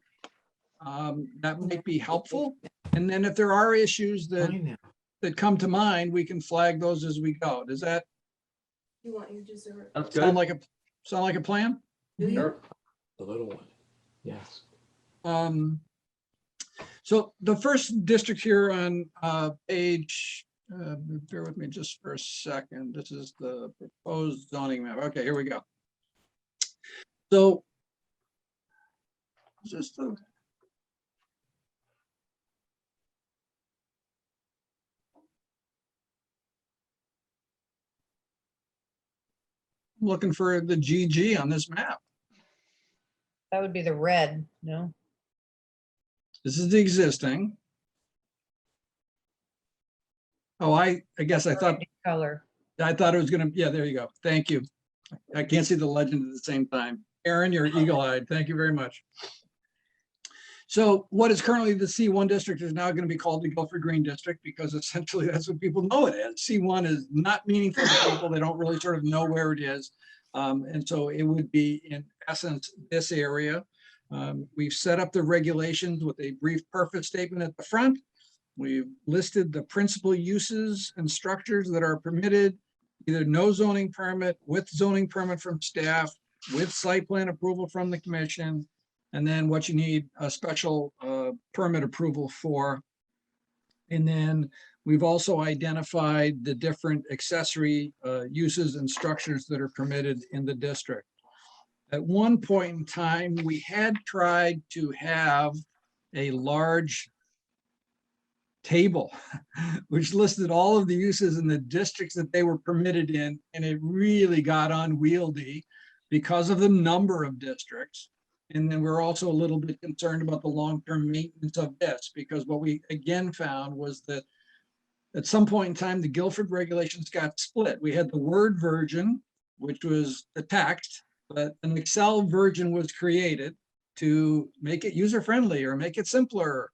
That might be helpful. And then if there are issues that come to mind, we can flag those as we go. Does that You want your dessert? That's sound good. like a plan? Sure. The little one. Yes. So the first district here on page bear with me just for a second. This is the proposed zoning map. Okay, here we go. So is this the looking for the GG on this map? That would be the red, no? This is the existing. Oh, I guess I thought Color. it was gonna, yeah, there you go. Thank you. I can't see the legend at the same time. Aaron, you're eagle-eyed. Thank you very much. So what is currently the C1 district is now going to be called the Guilford Green District, because essentially that's what people know it as. C1 is not meaningful to people. They don't really sort of know where it is. And so it would be, in essence, this area. We've set up the regulations with a brief purpose statement at the front. We've listed the principal uses and structures that are permitted, either no zoning permit, with zoning permit from staff, with site plan approval from the commission, and then what you need a special permit approval for. And then we've also identified the different accessory uses and structures that are permitted in the district. At one point in time, we had tried to have a large table which listed all of the uses in the districts that they were permitted in, and it really got unwieldy because of the number of districts. And then we're also a little bit concerned about the long-term maintenance of this, because what we again found was that at some point in time, the Guilford regulations got split. We had the Word version, which was the text, but an Excel version was created to make it user-friendly or make it simpler.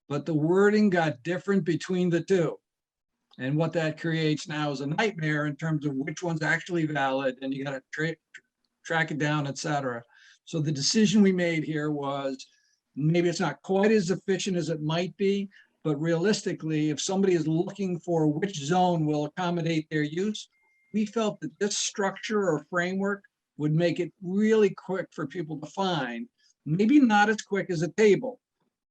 But the wording got different between the two. And what that creates now is a nightmare in terms of which one's actually valid, and you got to track it down, et cetera. So the decision we made here was, maybe it's not quite as efficient as it might be, but realistically, if somebody is looking for which zone will accommodate their use, we felt that this structure or framework would make it really quick for people to find. Maybe not as quick as a table,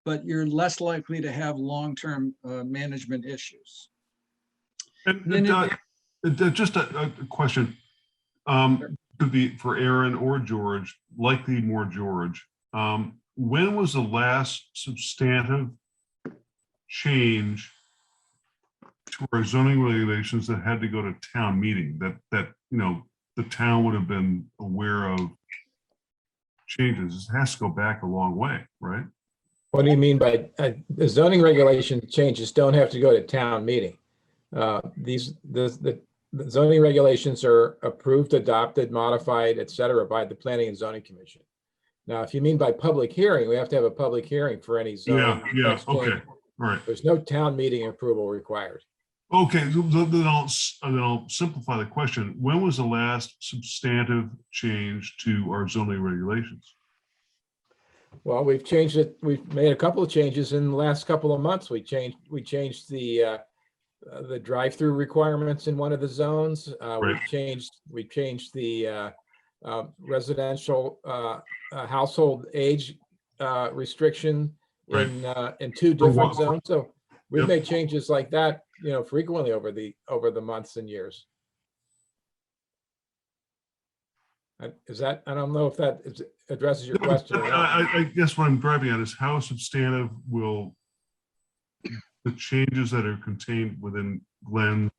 but you're less likely to have long-term management issues. And just a question. Could be for Aaron or George, likely more George. When was the last substantive change to our zoning regulations that had to go to town meeting, that you know the town would have been aware of changes? This has to go back a long way, right? What do you mean by the zoning regulation changes don't have to go to town meeting? The zoning regulations are approved, adopted, modified, et cetera, by the Planning and Zoning Commission. Now, if you mean by public hearing, we have to have a public hearing for any zoning. Yeah, okay, all right. There's no town meeting approval required. Okay, then I'll simplify the question. When was the last substantive change to our zoning regulations? Well, we've changed it. We've made a couple of changes in the last couple of months. We changed the drive-through requirements in one of the zones. Right. We've changed the residential household age restriction in two different zones. So we've made changes like that, frequently over the months and years. Is that, I don't know if that addresses your question. I guess what I'm driving at is how substantive will the changes that are contained within Glenn's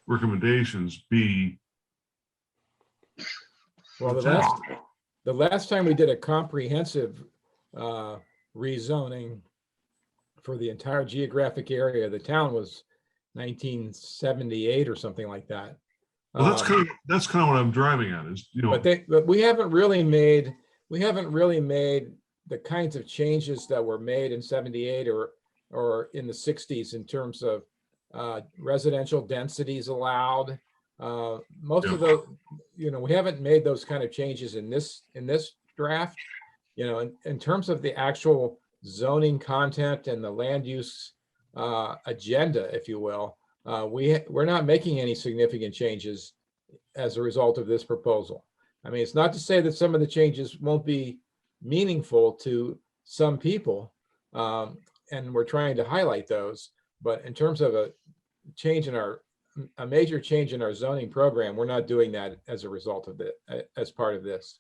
recommendations be? Well, the last time we did a comprehensive rezoning for the entire geographic area of the town was 1978 or something like that. Well, that's kind of what I'm driving at is, But we haven't really made the kinds of changes that were made in 78 or in the 60s in terms of residential densities allowed. Most of those, we haven't made those kind of changes in this draft. In terms of the actual zoning content and the land use agenda, if you will, we're not making any significant changes as a result of this proposal. I mean, it's not to say that some of the changes won't be meaningful to some people, and we're trying to highlight those. But in terms of change in a major change in our zoning program. We're not doing that as a result of it, as part of this.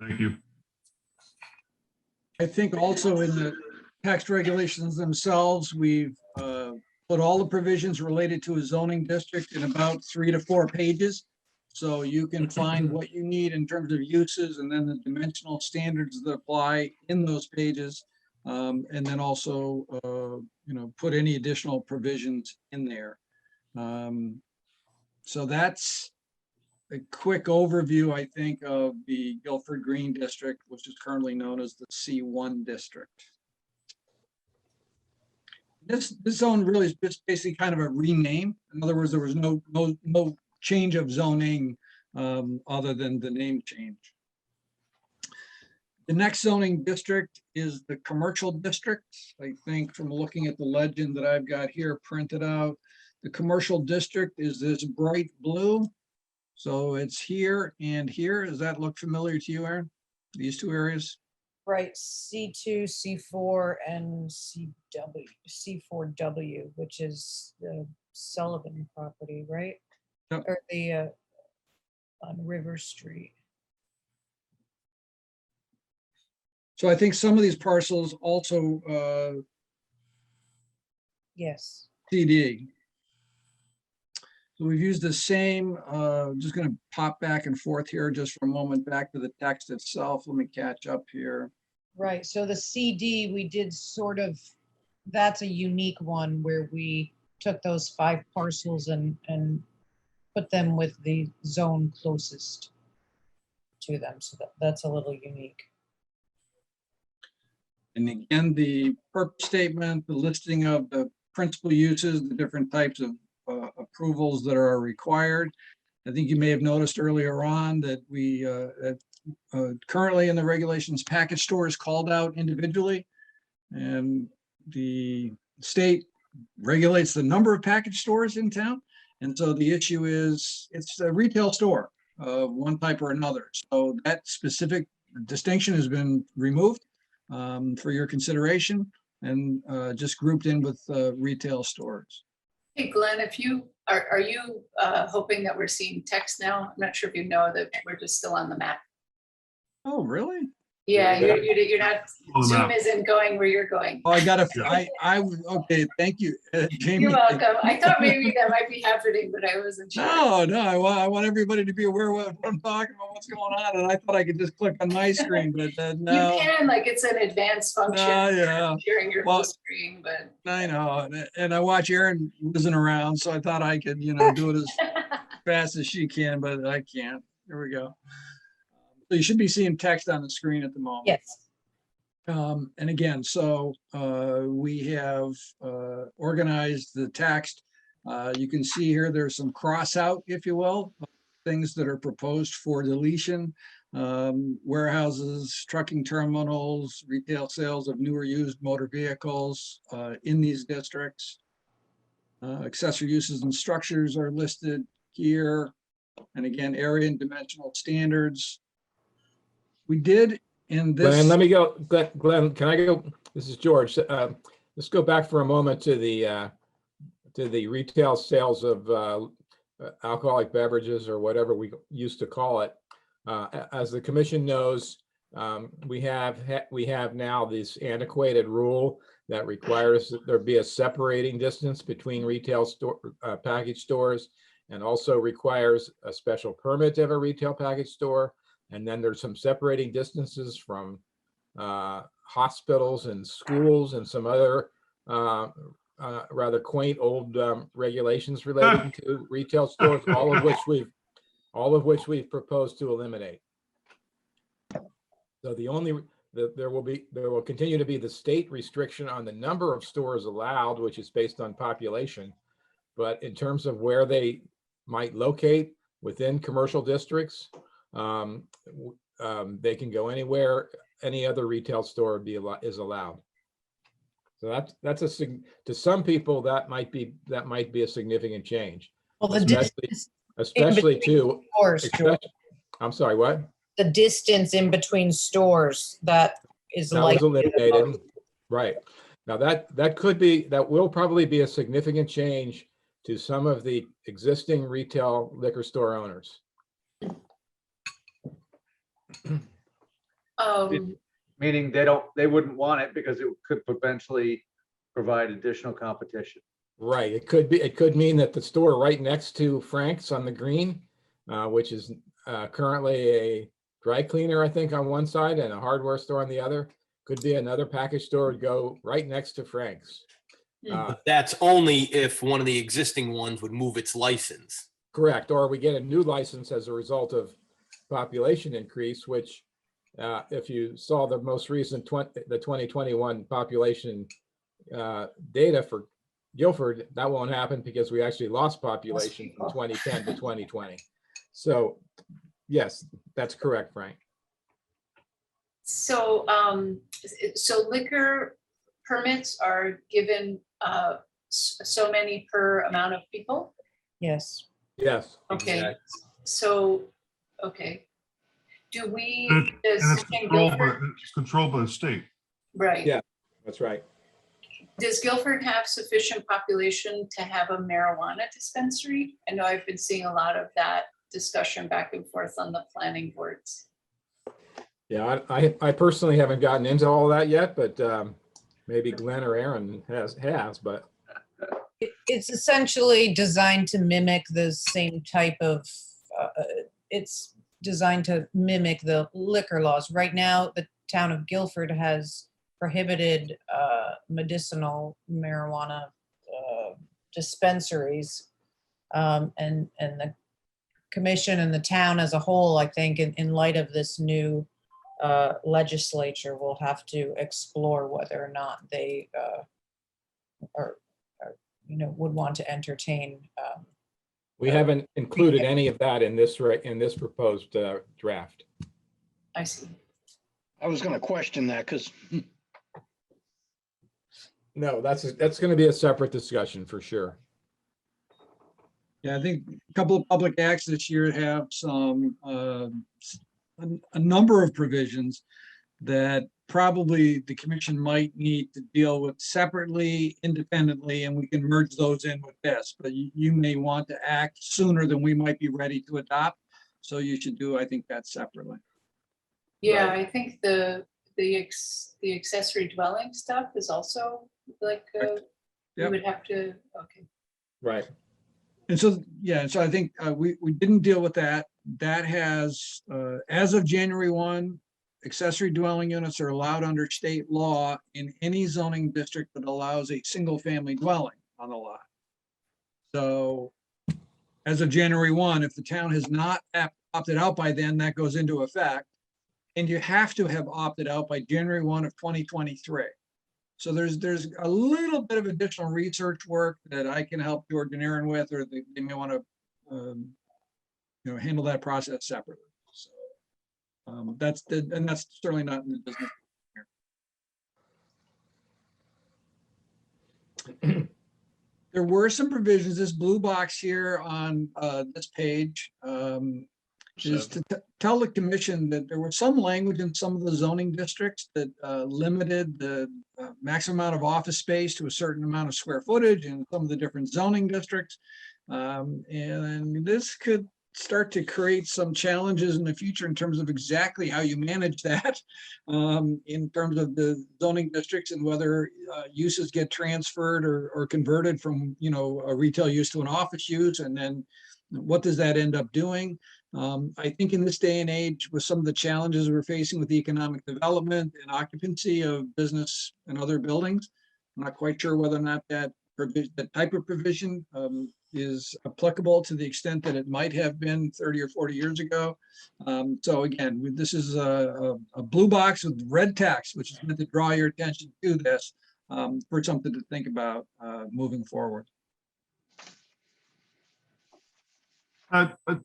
Thank you. I think also in the text regulations themselves, we've put all the provisions related to a zoning district in about 3 to 4 pages. So you can find what you need in terms of uses and then the dimensional standards that apply in those pages. And then also, put any additional provisions in there. So that's a quick overview, I think, of the Guilford Green District, which is currently known as the C1 district. This zone really is just basically kind of a rename. In other words, there was no change of zoning other than the name change. The next zoning district is the commercial district. I think from looking at the legend that I've got here printed out, the commercial district is this bright blue. So it's here and here. Does that look familiar to you, Aaron? These two areas? Right, C2, C4, and C4W, which is the Sullivan property, right? Yep. Or the on River Street. So I think some of these parcels also Yes. CD. So we've used the same, just going to pop back and forth here just for a moment back to the text itself. Let me catch up here. Right, so the CD, we did sort of, that's a unique one where we took those 5 parcels and put them with the zone closest to them. So that's a little unique. And again, the purpose statement, the listing of the principal uses, the different types of approvals that are required. I think you may have noticed earlier on that we currently in the regulations, package store is called out individually, and the state regulates the number of package stores in town. And so the issue is it's a retail store of one type or another. So that specific distinction has been removed for your consideration and just grouped in with retail stores. Hey, Glenn, if you, are you hoping that we're seeing text now? I'm not sure if you know that we're just still on the map. Oh, really? Yeah, you're not, On the Zoom map. isn't going where you're going. Oh, okay, thank you, Jamie. You're welcome. I thought maybe that might be happening, but I wasn't sure. No, I want everybody to be aware of what I'm talking about, what's going on, and I thought I could just click on my screen, but no. You can, like, it's an advanced function. Yeah. Sharing your Well, full screen, but. I know, and I watch Erin whizzing around, so I thought I could, do it as fast as she can, but I can't. Here we go. So you should be seeing text on the screen at the moment. Yes. And again, so we have organized the text. You can see here, there's some cross out, if you will, things that are proposed for deletion. Warehouses, trucking terminals, retail sales of new or used motor vehicles in these districts. Accessory uses and structures are listed here. And again, area and dimensional standards. We did in this. Glenn, let me go. Glenn, can I go? This is George. Let's go back for a moment to the retail sales of alcoholic beverages, or whatever we used to call it. As the commission knows, we have now this antiquated rule that requires that there be a separating distance between retail store package stores, and also requires a special permit to have a retail package store. And then there's some separating distances from hospitals and schools and some other rather quaint old regulations relating to retail stores, all of which we've proposed to eliminate. So there will continue to be the state restriction on the number of stores allowed, which is based on population. But in terms of where they might locate within commercial districts, they can go anywhere any other retail store is allowed. So that's to some people that might be a significant change. Well, the especially to stores, I'm sorry, what? the distance in between stores that is That like was eliminated. Right. Now that will probably be a significant change to some of the existing retail liquor store owners. Meaning they wouldn't want it because it could potentially provide additional competition. Right. It could mean that the store right next to Frank's on the green, which is currently a dry cleaner, I think, on one side and a hardware store on the other, could be another package store would go right next to Frank's. But that's only if one of the existing ones would move its license. Correct. Or we get a new license as a result of population increase, which if you saw the most recent the 2021 population data for Guilford, that won't happen because we actually lost population from 2010 to 2020. So yes, that's correct, Frank. So, so liquor permits are given so many per amount of people? Yes. Yes. Okay, Exactly. so, okay. Do we, And does it's in controlled by, Guilford, it's controlled by the state. right? Yeah. That's right. Does Guilford have sufficient population to have a marijuana dispensary? I know I've been seeing a lot of that discussion back and forth on the planning boards. Yeah, I personally haven't gotten into all that yet, but maybe Glenn or Aaron has, but It's essentially designed to mimic the same type of, it's designed to mimic the liquor laws. Right now, the town of Guilford has prohibited medicinal marijuana dispensaries. And the commission and the town as a whole, I think, in light of this new legislature, will have to explore whether or not they would want to entertain. we haven't included any of that in this proposed draft. I see. I was gonna question that because No, that's going to be a separate discussion for sure. Yeah, I think a couple of public acts this year have some, a number of provisions that probably the commission might need to deal with separately, independently, and we can merge those in with this. But you may want to act sooner than we might be ready to adopt. So you should do, I think, that separately. Yeah, Right. I think the accessory dwelling stuff is also like, we Yep. would have to, okay. Right. And so, yeah, so I think we didn't deal with that. That has, as of January 1, accessory dwelling units are allowed under state law in any zoning district that allows a single family dwelling on the lot. So as of January 1, if the town has not opted out by then, that goes into effect. And you have to have opted out by January 1 of 2023. So there's a little bit of additional research work that I can help George and Aaron with, or they may want to, handle that process separately. So that's certainly not in the business here. There were some provisions, this blue box here on this page is to tell the commission that there was some language in some of the zoning districts that limited the maximum amount of office space to a certain amount of square footage in some of the different zoning districts. And this could start to create some challenges in the future in terms of exactly how you manage that in terms of the zoning districts and whether uses get transferred or converted from, a retail use to an office use. And then what does that end up doing? I think in this day and age, with some of the challenges we're facing with economic development and occupancy of business and other buildings, I'm not quite sure whether or not that type of provision is applicable to the extent that it might have been 30 or 40 years ago. So again, this is a blue box with red text, which is meant to draw your attention to this for something to think about moving forward.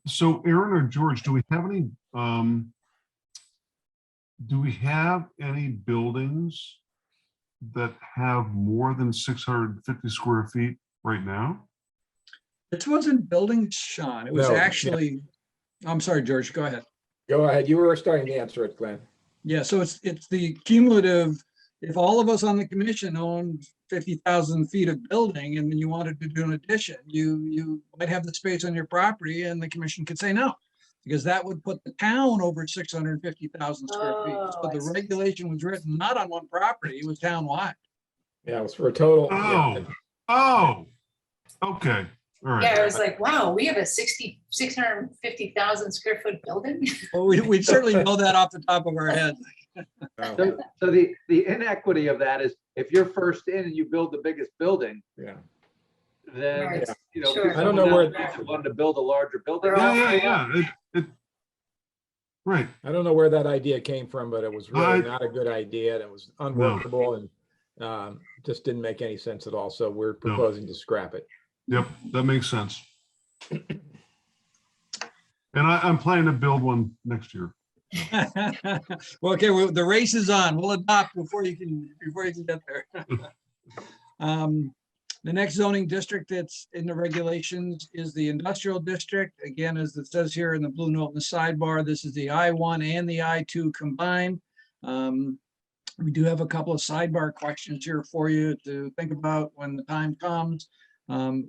So Aaron or George, do we have any buildings that have more than 650 square feet right now? This wasn't buildings, Sean. It was No, actually, I'm sorry, George, go ahead. Go ahead. You were starting to answer it, Glenn. Yeah, so it's the cumulative if all of us on the commission owned 50,000 feet of building and then you wanted to do an addition, you might have the space on your property and the commission could say no, because that would put the town over 650,000 square feet. Oh, So I the see. regulation was written not on one property, it was townwide. Yeah, it was for a total. yeah, Oh, okay, all right. Yeah, I was like, wow, we have a 650,000 square foot building. Well, we certainly know that off the top of our head. So the inequity of that is if you're first in and you build the biggest building, Yeah. then, Right, you know, sure. I don't know where- want to build a larger building. We're all- Yeah. Right. I don't know where that idea came from, but it was really I- not a good idea and it was unworkable and just didn't make any sense at all. So we're proposing to scrap it. Yep, that makes sense. And I'm planning to build one next year. Well, okay, well, the race is on. We'll adopt before you can get there. The next zoning district that's in the regulations is the industrial district. Again, as it says here in the blue note in the sidebar, this is the I-1 and the I-2 combined. We do have a couple of sidebar questions here for you to think about when the time comes,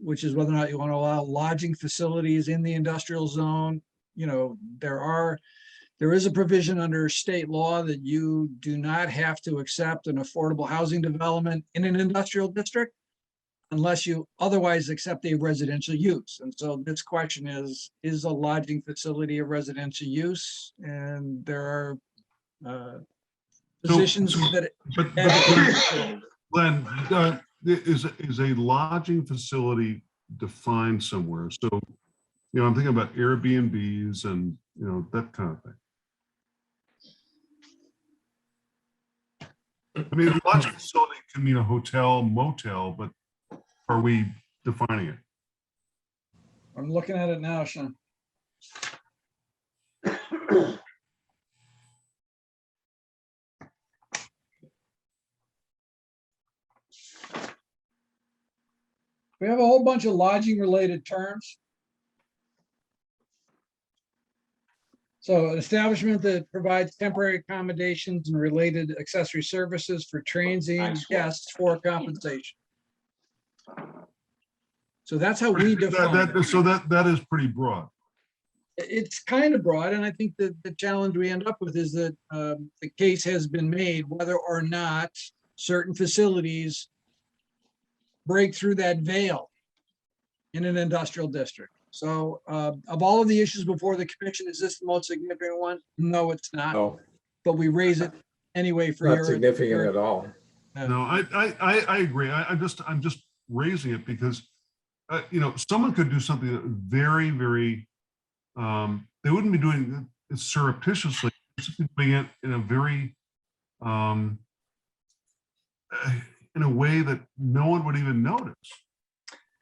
which is whether or not you want to allow lodging facilities in the industrial zone. You know, there is a provision under state law that you do not have to accept an affordable housing development in an industrial district unless you otherwise accept a residential use. And so this question is a lodging facility a residential use? And there are positions that. But Glenn, is a lodging facility defined somewhere? So, you know, I'm thinking about Airbnbs and, you know, that kind of thing. I mean, a lodging facility can mean a hotel, motel, but are we defining it? I'm looking at it now, Sean. We have a whole bunch of lodging related terms. So an establishment that provides temporary accommodations and related accessory services for transient guests for compensation. So that's how we define it. So that is pretty broad. It's kind of broad, and I think that the challenge we end up with is that the case has been made whether or not certain facilities break through that veil in an industrial district. So of all of the issues before the commission, is this the most significant one? No, it's not. Oh, But we raise it anyway for not your. significant at all. No, I agree. I'm just raising it because, you know, someone could do something very, very, they wouldn't be doing it surreptitiously, just doing it in a very, in a way that no one would even notice.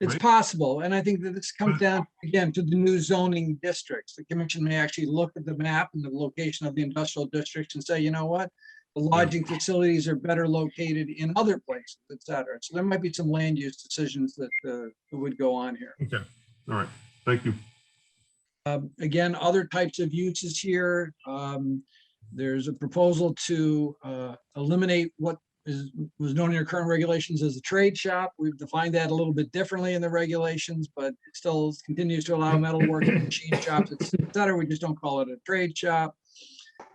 It's right? possible, and I think that this comes down again to the new zoning districts. The commission may actually look at the map and the location of the industrial districts and say, you know what? The lodging facilities are better located in other places, et cetera. So there might be some land use decisions that would go on here. Okay, all right, thank you. Again, other types of uses here. There's a proposal to eliminate what was known in your current regulations as a trade shop. We've defined that a little bit differently in the regulations, but it still continues to allow metalworking, machine shops, et cetera. We just don't call it a trade shop.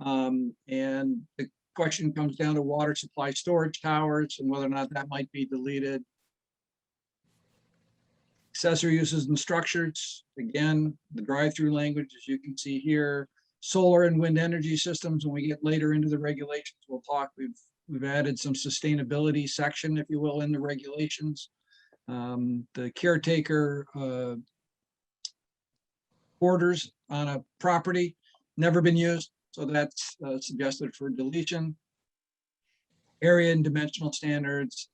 And the question comes down to water supply storage towers and whether or not that might be deleted. Accessory uses and structures, again, the drive-through language, as you can see here, solar and wind energy systems. When we get later into the regulations, we'll talk. We've added some sustainability section, if you will, in the regulations. The caretaker quarters on a property, never been used, so that's suggested for deletion. Area and dimensional standards,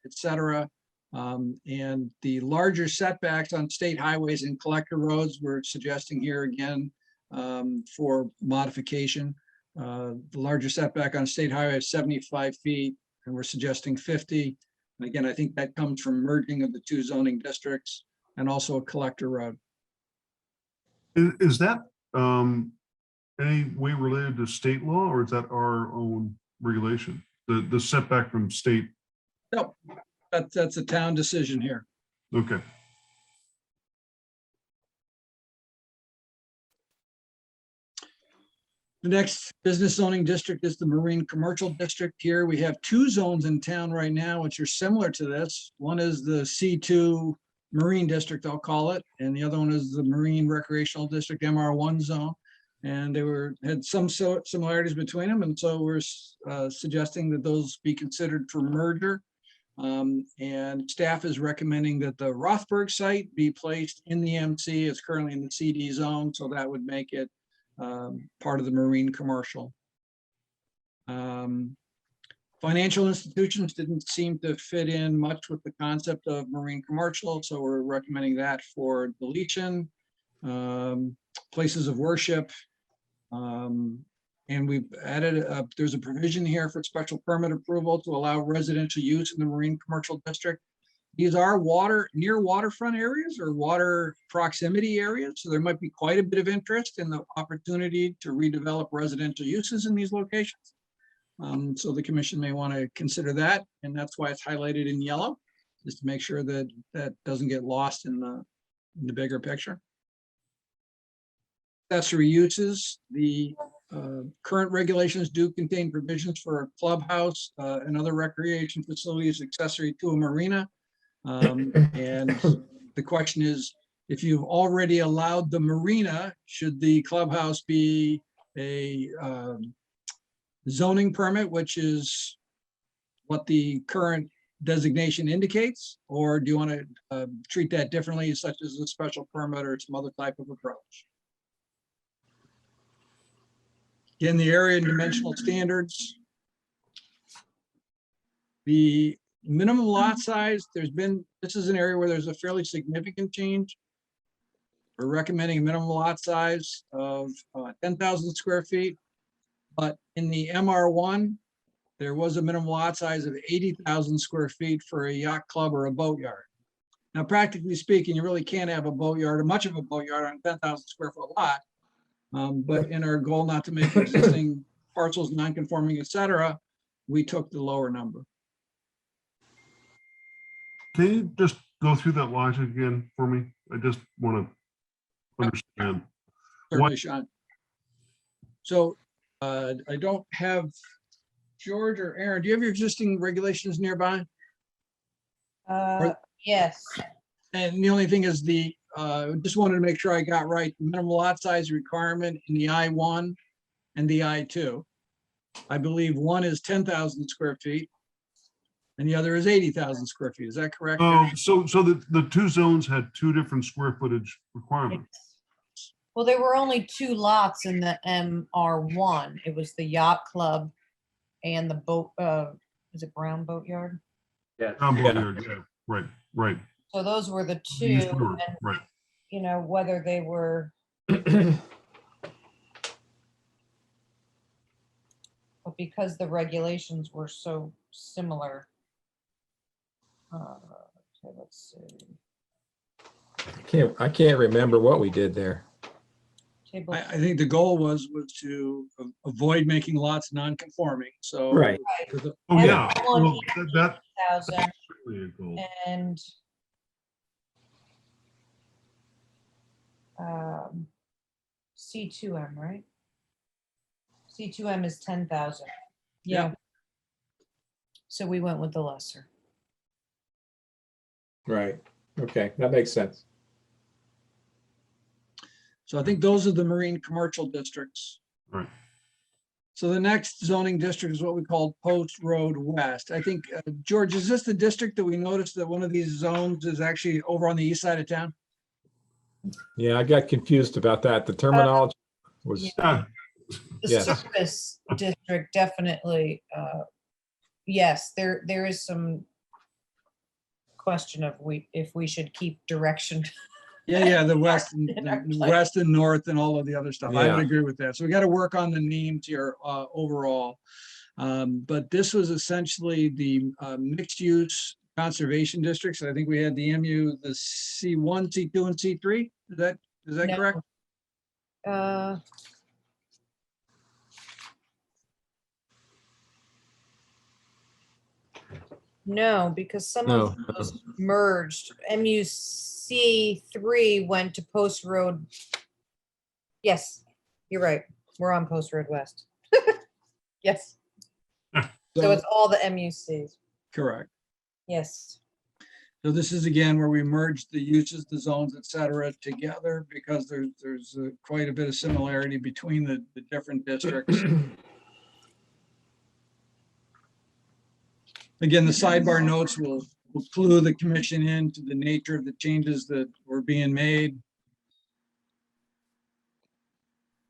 et cetera. And the larger setbacks on state highways and collector roads, we're suggesting here again for modification. The larger setback on state highway is 75 feet, and we're suggesting 50. And again, I think that comes from merging of the two zoning districts and also a collector road. Is that any way related to state law, or is that our own regulation? the setback from state? Nope, that's a town decision here. Okay. The next business zoning district is the Marine Commercial District. Here we have two zones in town right now, which are similar to this. One is the C2 Marine District, I'll call it, and the other one is the Marine Recreational District, MR1 zone. And they had some similarities between them, and so we're suggesting that those be considered for merger. And staff is recommending that the Rothberg site be placed in the MC. It's currently in the CD zone, so that would make it part of the marine commercial. Financial institutions didn't seem to fit in much with the concept of marine commercial, so we're recommending that for deletion. Places of worship. And we've added, there's a provision here for special permit approval to allow residential use in the marine commercial district. These are near waterfront areas or water proximity areas, so there might be quite a bit of interest in the opportunity to redevelop residential uses in these locations. So the commission may want to consider that, and that's why it's highlighted in yellow, just to make sure that that doesn't get lost in the bigger picture. Accessory uses, the current regulations do contain provisions for a clubhouse and other recreation facilities accessory to a marina. And the question is, if you've already allowed the marina, should the clubhouse be a zoning permit, which is what the current designation indicates, or do you want to treat that differently, such as a special permit or some other type of approach? In the area and dimensional standards, the minimum lot size, this is an area where there's a fairly significant change. We're recommending a minimum lot size of 10,000 square feet. But in the MR1, there was a minimum lot size of 80,000 square feet for a yacht club or a boatyard. Now, practically speaking, you really can't have a boatyard or much of a boatyard on a 10,000 square foot lot. But in our goal not to make existing parcels non-conforming, et cetera, we took the lower number. Can you just go through that logic again for me? I just want to understand. Certainly, Sean. So I don't have George or Aaron. Do you have your existing regulations nearby? Yes. And the only thing is just wanted to make sure I got right. The minimum lot size requirement in the I1 and the I2. I believe one is 10,000 square feet and the other is 80,000 square feet. Is that correct? So the two zones had two different square footage requirements. Well, there were only two lots in the MR1. It was the yacht club and the boat, is it Brown Boatyard? Yeah. Yeah, right. So those were the two, Used word, and, right. you know, whether they were. But because the regulations were so similar. Okay, let's see. I can't remember what we did there. Table I think the goal was to avoid making lots non-conforming. So Right. Oh, yeah. One Well, that, 80,000 that's certainly a goal. and C2M, right? C2M is 10,000. Yeah. Yep. So we went with the lesser. Right. Okay, that makes sense. So I think those are the marine commercial districts. Right. So the next zoning district is what we call Post Road West. I think, George, is this the district that we noticed that one of these zones is actually over on the east side of town? Yeah, I got confused about that. The terminology was, The Yes. service district, definitely, yes, there is some question of if we should keep direction. Yeah, the west, In our the plan. west and north and all of the other stuff. I Yeah. would agree with that. So we got to work on the names here overall. But this was essentially the mixed use conservation districts. I think we had the MU, the C1, C2, and C3. Is that No. correct? Uh, 'Cause No, because some of No. those merged. MUC 3 went to Post Road. Yes, you're right. We're on Post Road West. Yes. So it's all the MUCs. Correct. Yes. So this is again where we merged the uses, the zones, et cetera, together because there's quite a bit of similarity between the different districts. Again, the sidebar notes will clue the commission into the nature of the changes that were being made.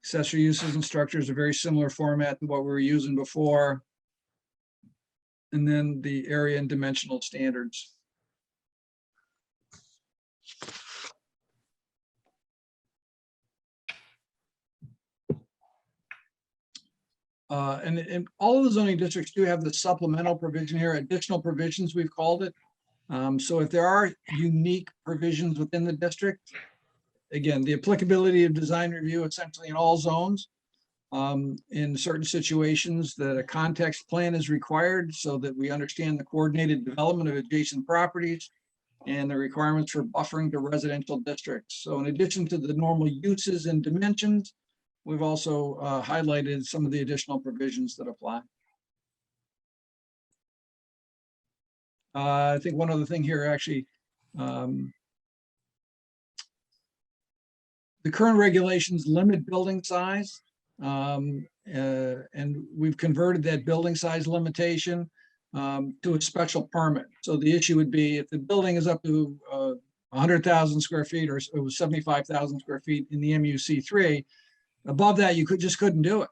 Accessory uses and structures, a very similar format to what we were using before. And then the area and dimensional standards. And all of the zoning districts do have the supplemental provision here, additional provisions, we've called it. So if there are unique provisions within the district, again, the applicability of design review essentially in all zones. In certain situations that a context plan is required so that we understand the coordinated development of adjacent properties and the requirements for buffering to residential districts. So in addition to the normal uses and dimensions, we've also highlighted some of the additional provisions that apply. I think one other thing here, actually, the current regulations limit building size. And we've converted that building size limitation to a special permit. So the issue would be if the building is up to 100,000 square feet or it was 75,000 square feet in the MUC3, above that, you just couldn't do it.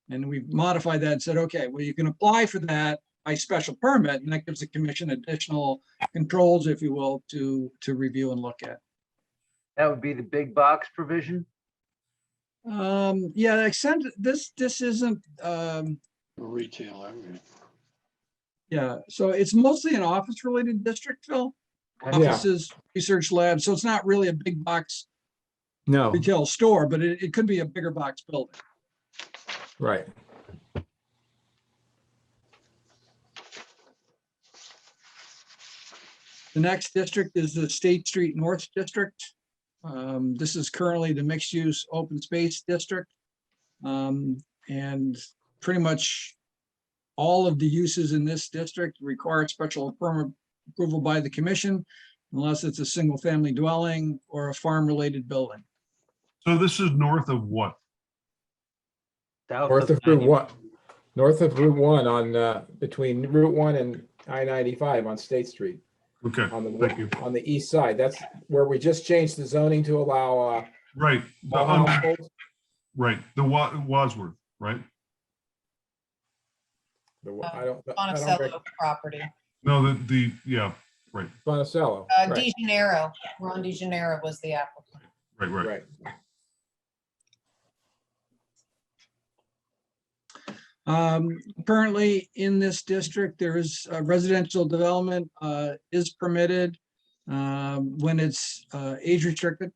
And we've modified that and said, okay, well, you can apply for that by special permit, and that gives the commission additional controls, if you will, to review and look at. That would be the big box provision. Yeah, except this isn't, Retail. yeah, so it's mostly an office related district, Phil. Yeah. Offices, research labs, so it's not really a big box No, retail store, but it could be a bigger box building. right. The next district is the State Street North District. This is currently the mixed use open space district. And pretty much all of the uses in this district require special permit approval by the commission unless it's a single family dwelling or a farm related building. So this is north of what? South North of Route 90. 1, north of Route 1 on, between Route 1 and I-95 on State Street. Okay, On thank you. the east side. That's where we just changed the zoning to allow, Right, households. right, the Wadsworth, right? I don't Monticello property. No, yeah, right, Monticello. De Janeiro, Ron De Janeiro was the applicant. right. Right. Currently in this district, there is residential development is permitted when it's age restricted.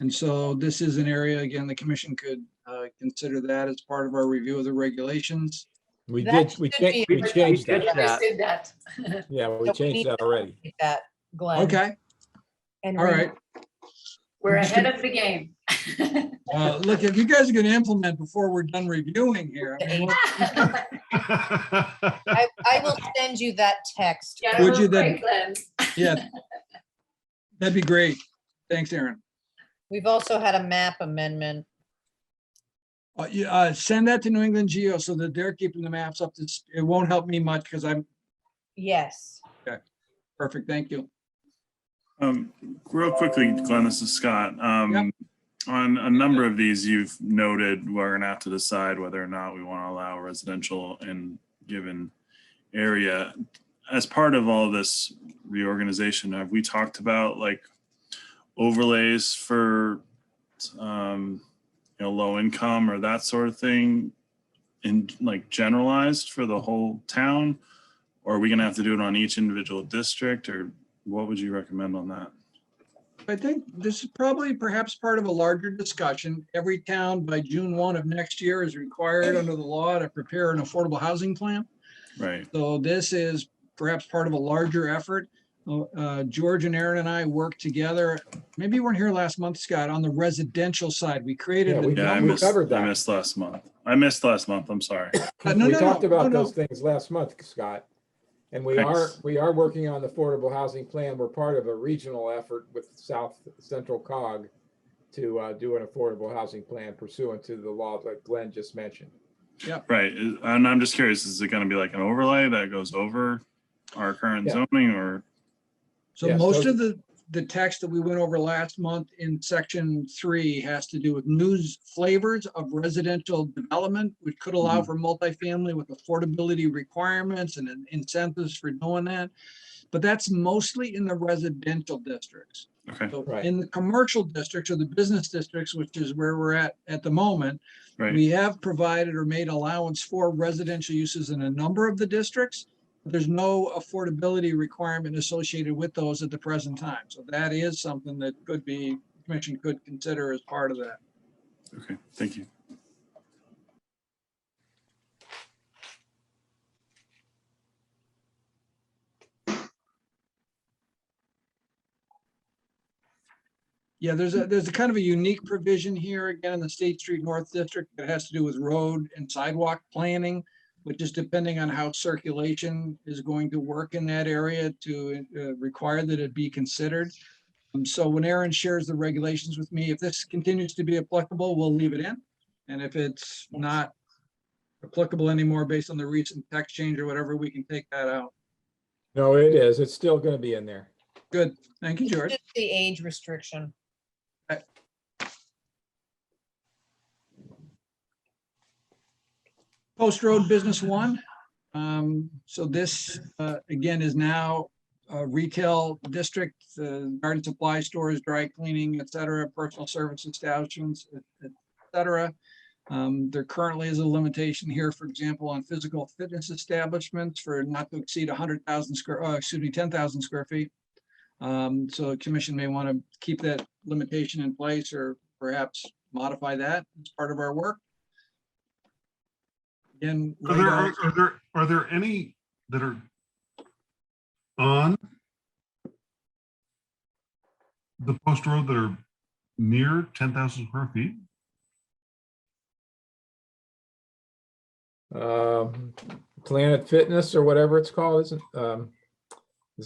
And so this is an area, again, the commission could consider that as part of our review of the regulations. We That did, we should be- changed We that. did that. Did that. Yeah, we So we changed need that to already. update that, Glenn. Okay, And all right. We're I'm just ahead of the game. Look, if you guys are going to implement before we're done reviewing here, I mean, I will send you that text. Get Would her you then- break, Glenn. yeah, that'd be great. Thanks, Aaron. We've also had a map amendment. Send that to New England Geo so that they're keeping the maps up. It won't help me much because I'm Yes. perfect. Thank you. Real quickly, Glenn, this is Scott. On a number of these, you've noted we're gonna have to decide whether or not we want to allow residential in given area. As part of all this reorganization, have we talked about like overlays for low income or that sort of thing in like generalized for the whole town? Or are we gonna have to do it on each individual district, or what would you recommend on that? I think this is probably perhaps part of a larger discussion. Every town by June 1 of next year is required under the law to prepare an affordable housing plan. Right. So this is perhaps part of a larger effort. George and Aaron and I worked together. Maybe you weren't here last month, Scott, on the residential side. We created. Yeah, a we number- covered that. I missed last month. I'm sorry. No, We no, talked no, about no, those things last month, Scott. And we Thanks. are working on the affordable housing plan. We're part of a regional effort with South Central COG to do an affordable housing plan pursuant to the law that Glenn just mentioned. Right. And I'm just curious, is it going to be like an overlay that goes over our current Yeah. zoning, or? So Yes, most those- of the text that we went over last month in section 3 has to do with new flavors of residential development, which could allow for multifamily with affordability requirements and incentives for doing that. But that's mostly in the residential districts. Okay. So Right. in the commercial districts or the business districts, which is where we're at the moment, Right. we have provided or made allowance for residential uses in a number of the districts. There's no affordability requirement associated with those at the present time. So that is something that could be, commission could consider as part of that. Okay. Thank you. Yeah, there's a kind of a unique provision here again in the State Street North District that has to do with road and sidewalk planning, which is depending on how circulation is going to work in that area to require that it be considered. So when Aaron shares the regulations with me, if this continues to be applicable, we'll leave it in. And if it's not applicable anymore based on the recent text change or whatever, we can take that out. No, it is. It's still going to be in there. Good. Thank you, George. Just the age restriction. Post Road Business 1. So this, again, is now a retail district, garden supply stores, dry cleaning, et cetera, personal service establishments, et cetera. There currently is a limitation here, for example, on physical fitness establishments for not to exceed 10,000 square feet. So the commission may want to keep that limitation in place or perhaps modify that as part of our work. Again, Are there any that are on the post road that are near 10,000 square feet? Planet Fitness or whatever it's called, isn't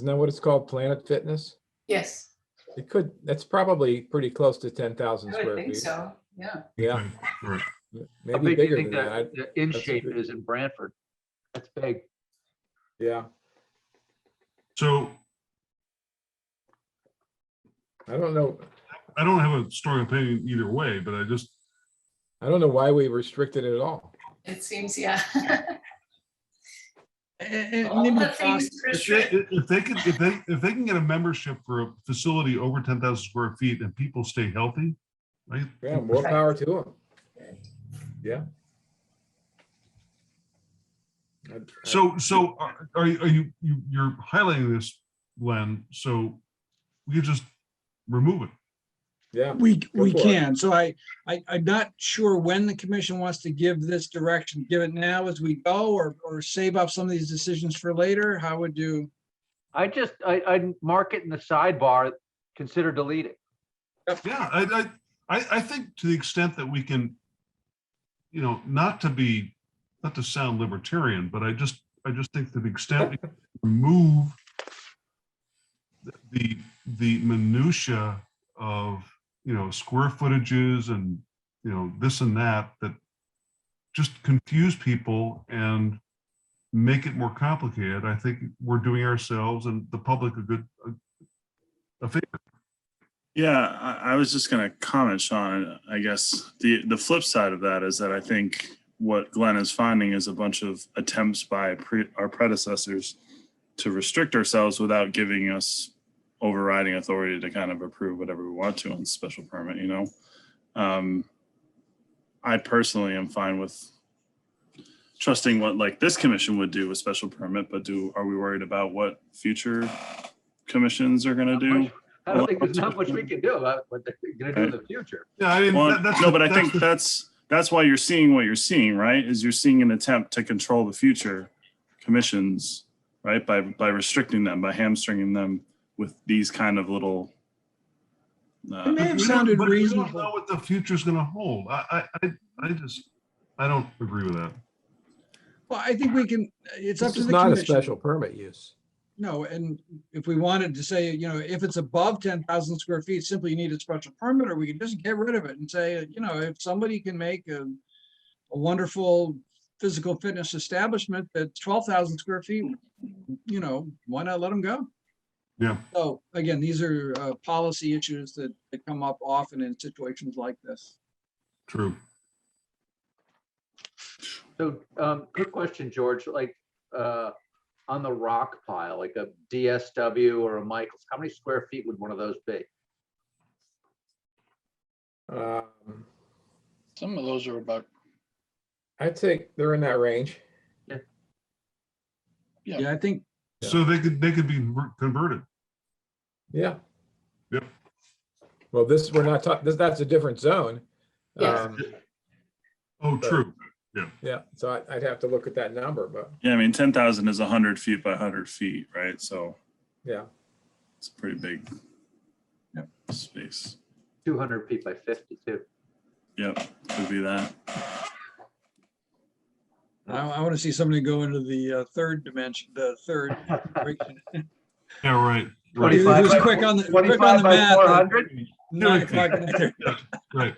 that what it's called? Planet Fitness? Yes, It could, that's probably pretty close to 10,000 I would square think feet. so, yeah. Yeah, Okay, all right. How maybe big do you bigger think than that. the in That's shape big. is in Branford? That's big. Yeah, So I don't know. I don't have a strong opinion either way, but I I don't know why we restricted it at all. It seems, yeah. and All maybe the cost- things restrict. if they can get a membership for a facility over 10,000 square feet and people stay healthy, right? Yeah, more power to them. Yeah. So you're highlighting this, Glenn, so we could just remove it. Yeah. We Go for it. can. So I'm not sure when the commission wants to give this direction. Give it now as we go or save up some of these decisions for later? How would you? I'd mark it in the sidebar, consider deleting. Yeah, I think to the extent that we can, not to sound libertarian, but I just think to the extent we can remove the minutia of, square footages and, this and that just confuse people and make it more complicated. I think we're doing ourselves and the public a favor. Yeah, I was just going to comment, Sean. I guess the flip side of that is that I think what Glenn is finding is a bunch of attempts by our predecessors to restrict ourselves without giving us overriding authority to kind of approve whatever we want to on special permit, I personally am fine with trusting what like this commission would do with special permit, but are we worried about what future commissions are going to do? I don't think there's not much we can do about what they're gonna do in the future. Yeah, I mean, Well, that's no, but I that's think the- that's why you're seeing what you're seeing, right? Is you're seeing an attempt to control the future commissions right? By restricting them, by hamstringing them with these kind of little. It may have sounded But we don't know reasonable. what the future's gonna hold. I don't agree with that. Well, I think we can, it's up This to is the not a commission. special permit use. No, and if we wanted to say, if it's above 10,000 square feet, simply you need a special permit, or we could just get rid of it and say, if somebody can make a wonderful physical fitness establishment that's 12,000 square feet, why not let them go? Yeah. So again, these are policy issues that come up often in situations like this. True. So, quick question, George, like, on the rock pile, like a DSW or a Michaels, how many square feet would one of those be? Some of those are about, I'd say they're in that range. Yeah, I think So they could be converted. Yeah. Yep. Well, we're not talking, that's a different zone. Yes. Oh, But- true. Yeah, so I'd have to look at that number, but Yeah, I mean, 10,000 is 100 feet by 100 feet, right? So yeah. it's a pretty big Yep. space. 200 feet by 50 too. Yep, could be that. I want to see somebody go into the third dimension, the third. Yeah, right. Who's Right. quick on the 25 by math? 400? 9 o'clock at night. Right.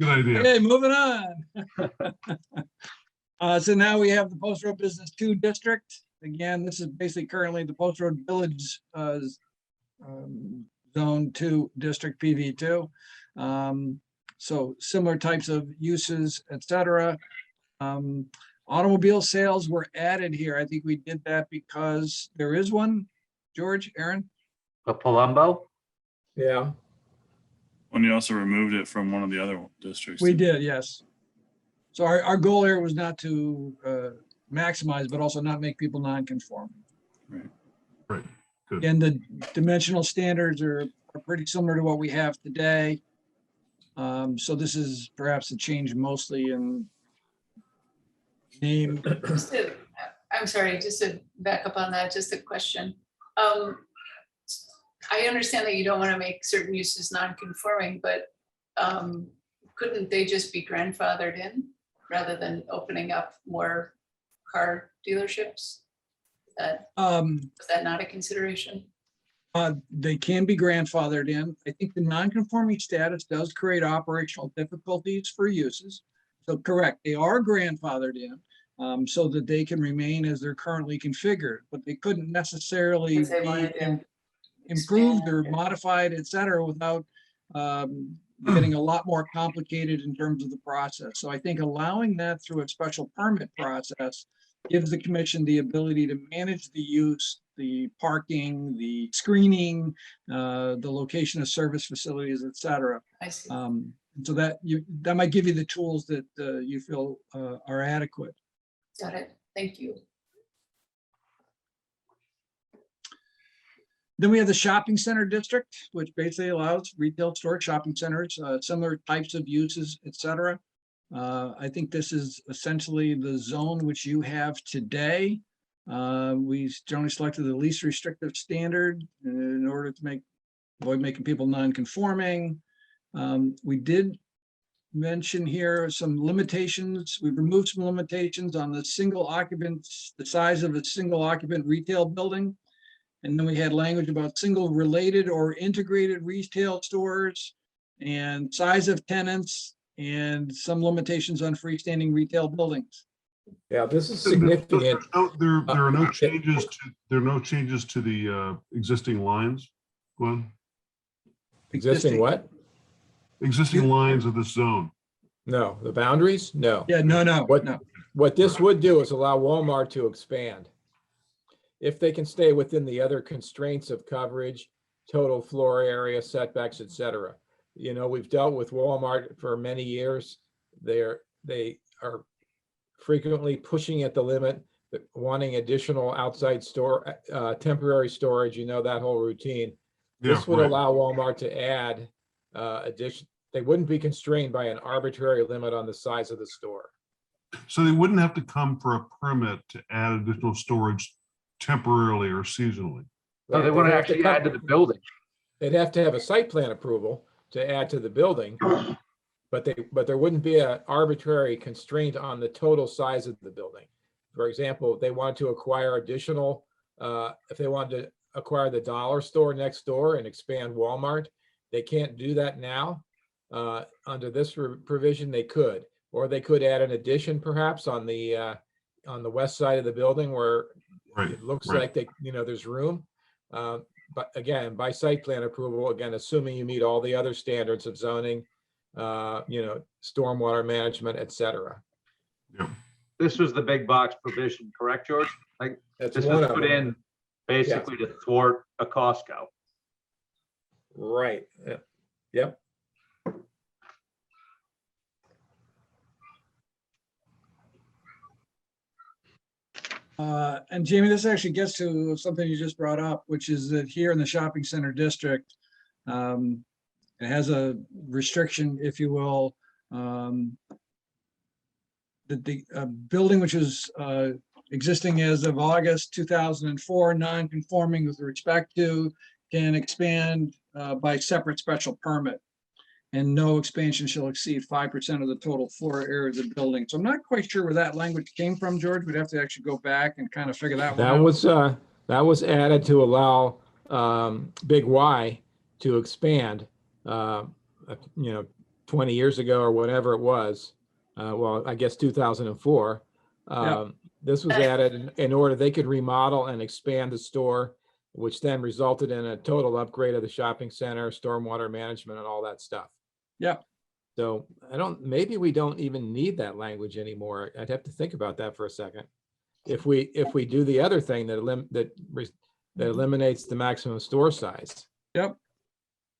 Good idea. Okay, moving on. So now we have the Post Road Business 2 District. Again, this is basically currently the Post Road Village Zone 2 District PV2. So similar types of uses, et cetera. Automobile sales were added here. I think we did that because there is one. George, Aaron? A Palumbo? Yeah. When you also removed it from one of the other districts. We did, yes. So our goal here was not to maximize, but also not make people non-conforming. Right. Good. And the dimensional standards are pretty similar to what we have today. So this is perhaps a change mostly in name. I'm sorry, just to back up on that, just a question. I understand that you don't want to make certain uses non-conforming, but couldn't they just be grandfathered in rather than opening up more car dealerships? Was that not a consideration? They can be grandfathered in. I think the non-conforming status does create operational difficulties for uses. So correct, they are grandfathered in so that they can remain as they're currently configured, but they couldn't necessarily If they be wanted to improved or expand. modified, et cetera, without getting a lot more complicated in terms of the process. So I think allowing that through a special permit process gives the commission the ability to manage the use, the parking, the screening, the location of service facilities, et cetera. I see. So that might give you the tools that you feel are adequate. Got it. Thank you. Then we have the shopping center district, which basically allows retail store shopping centers, similar types of uses, et cetera. I think this is essentially the zone which you have today. We generally selected the least restrictive standard in order to avoid making people non-conforming. We did mention here some limitations. We've removed some limitations on the single occupants, the size of a single occupant retail building. And then we had language about single related or integrated retail stores and size of tenants and some limitations on freestanding retail buildings. Yeah, this is significant. There are no changes to the existing lines, Glenn? Existing what? Existing lines of this zone. No, the boundaries? No. Yeah, no. What this would do is allow Walmart to expand. If they can stay within the other constraints of coverage, total floor area, setbacks, et cetera. You know, we've dealt with Walmart for many years. They are frequently pushing at the limit, wanting additional outside store, temporary storage, you know, that whole routine. This would allow Walmart to add they wouldn't be constrained by an arbitrary limit on the size of the store. So they wouldn't have to come for a permit to add additional storage temporarily or seasonally. No, they want to actually add to the building. They'd have to have a site plan approval to add to the building. But there wouldn't be an arbitrary constraint on the total size of the building. For example, if they want to acquire additional, if they wanted to acquire the dollar store next door and expand Walmart, they can't do that now. Under this provision, they could, or they could add an addition perhaps on the west side of the building where it looks like there's room. But again, by site plan approval, again, assuming you meet all the other standards of zoning, stormwater management, et cetera. Yeah. This was the big box provision, correct, George? Like That's this one was of put them. in basically to thwart a Costco. Right. Yep. And Jamie, this actually gets to something you just brought up, which is that here in the shopping center district, it has a restriction, if you will, that the building which is existing as of August 2004, non-conforming with respect to, can expand by separate special permit. And no expansion shall exceed 5% of the total floor area of the building. So I'm not quite sure where that language came from, George. We'd have to actually go back and kind of figure that one out. That was added to allow Big Y to expand, 20 years ago or whatever it was. Well, I guess 2004. This was added in order they could remodel and expand the store, which then resulted in a total upgrade of the shopping center, stormwater management, and all that stuff. Yeah. So maybe we don't even need that language anymore. I'd have to think about that for a second. If we do the other thing that eliminates the maximum store size. Yep.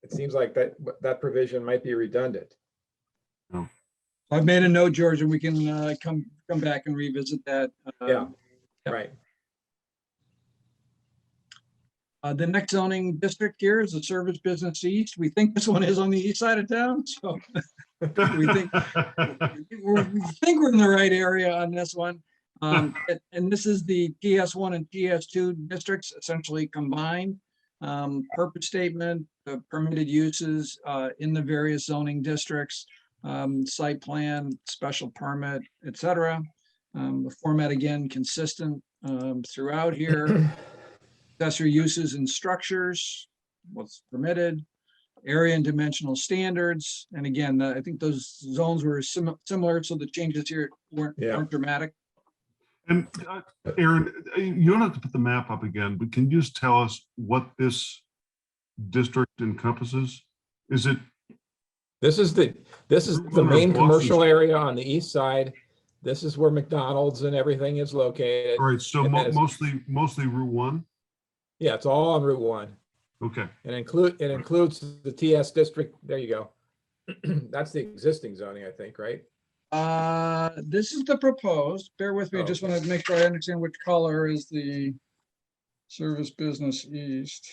It seems like that provision might be redundant. I've made a note, George, and we can come back and revisit that. Right. The next zoning district here is the Service Business East. We think this one is on the east side of town, so we think we're in the right area on this one. And this is the TS1 and TS2 districts essentially combined. Purpose statement, the permitted uses in the various zoning districts, site plan, special permit, etc. The format again consistent throughout here. Accessory uses and structures, what's permitted, area and dimensional standards. And again, I think those zones were similar, so the changes here weren't dramatic. And Aaron, you don't have to put the map up again, but can you just tell us what this district encompasses? This is the main commercial area on the east side. This is where McDonald's and everything is located. All right, so mostly Route 1? Yeah, it's all on Route 1. Okay. It includes the TS district. There you go. That's the existing zoning, I think, right? This is the proposed. Bear with me. I just want to make sure I understand which color is the Service Business East.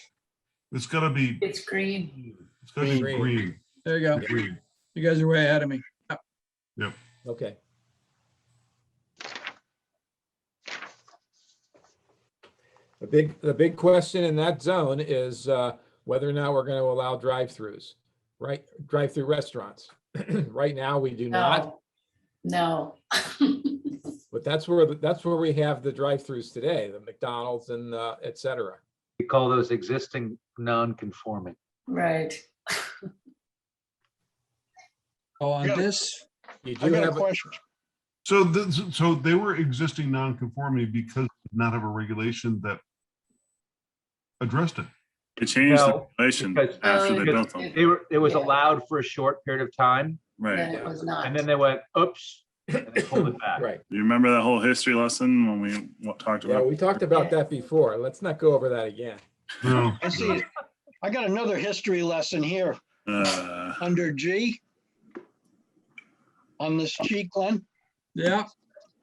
It's got to be. It's green. It's got to be green. There you go. Green. You guys are way ahead of me. Yep. Okay. The big question in that zone is whether or not we're going to allow drive-throughs, right? Drive-through restaurants. Right now, we do not. No. But that's where we have the drive-throughs today, the McDonald's and et cetera. We call those existing non-conforming. Right. Oh, on this, I got a question. So they were existing non-conformity because they did not have a regulation that addressed it. They changed the No, regulation because- after they built them. It was Yeah. allowed for a short period of time, Right. Then it was not. and then they went, oops, and they pulled it back. Right. You remember that whole history lesson when we talked Yeah, about? we talked about that before. Let's not go over that again. No. I see. I got another history lesson here under G. On this sheet, Glenn, yeah,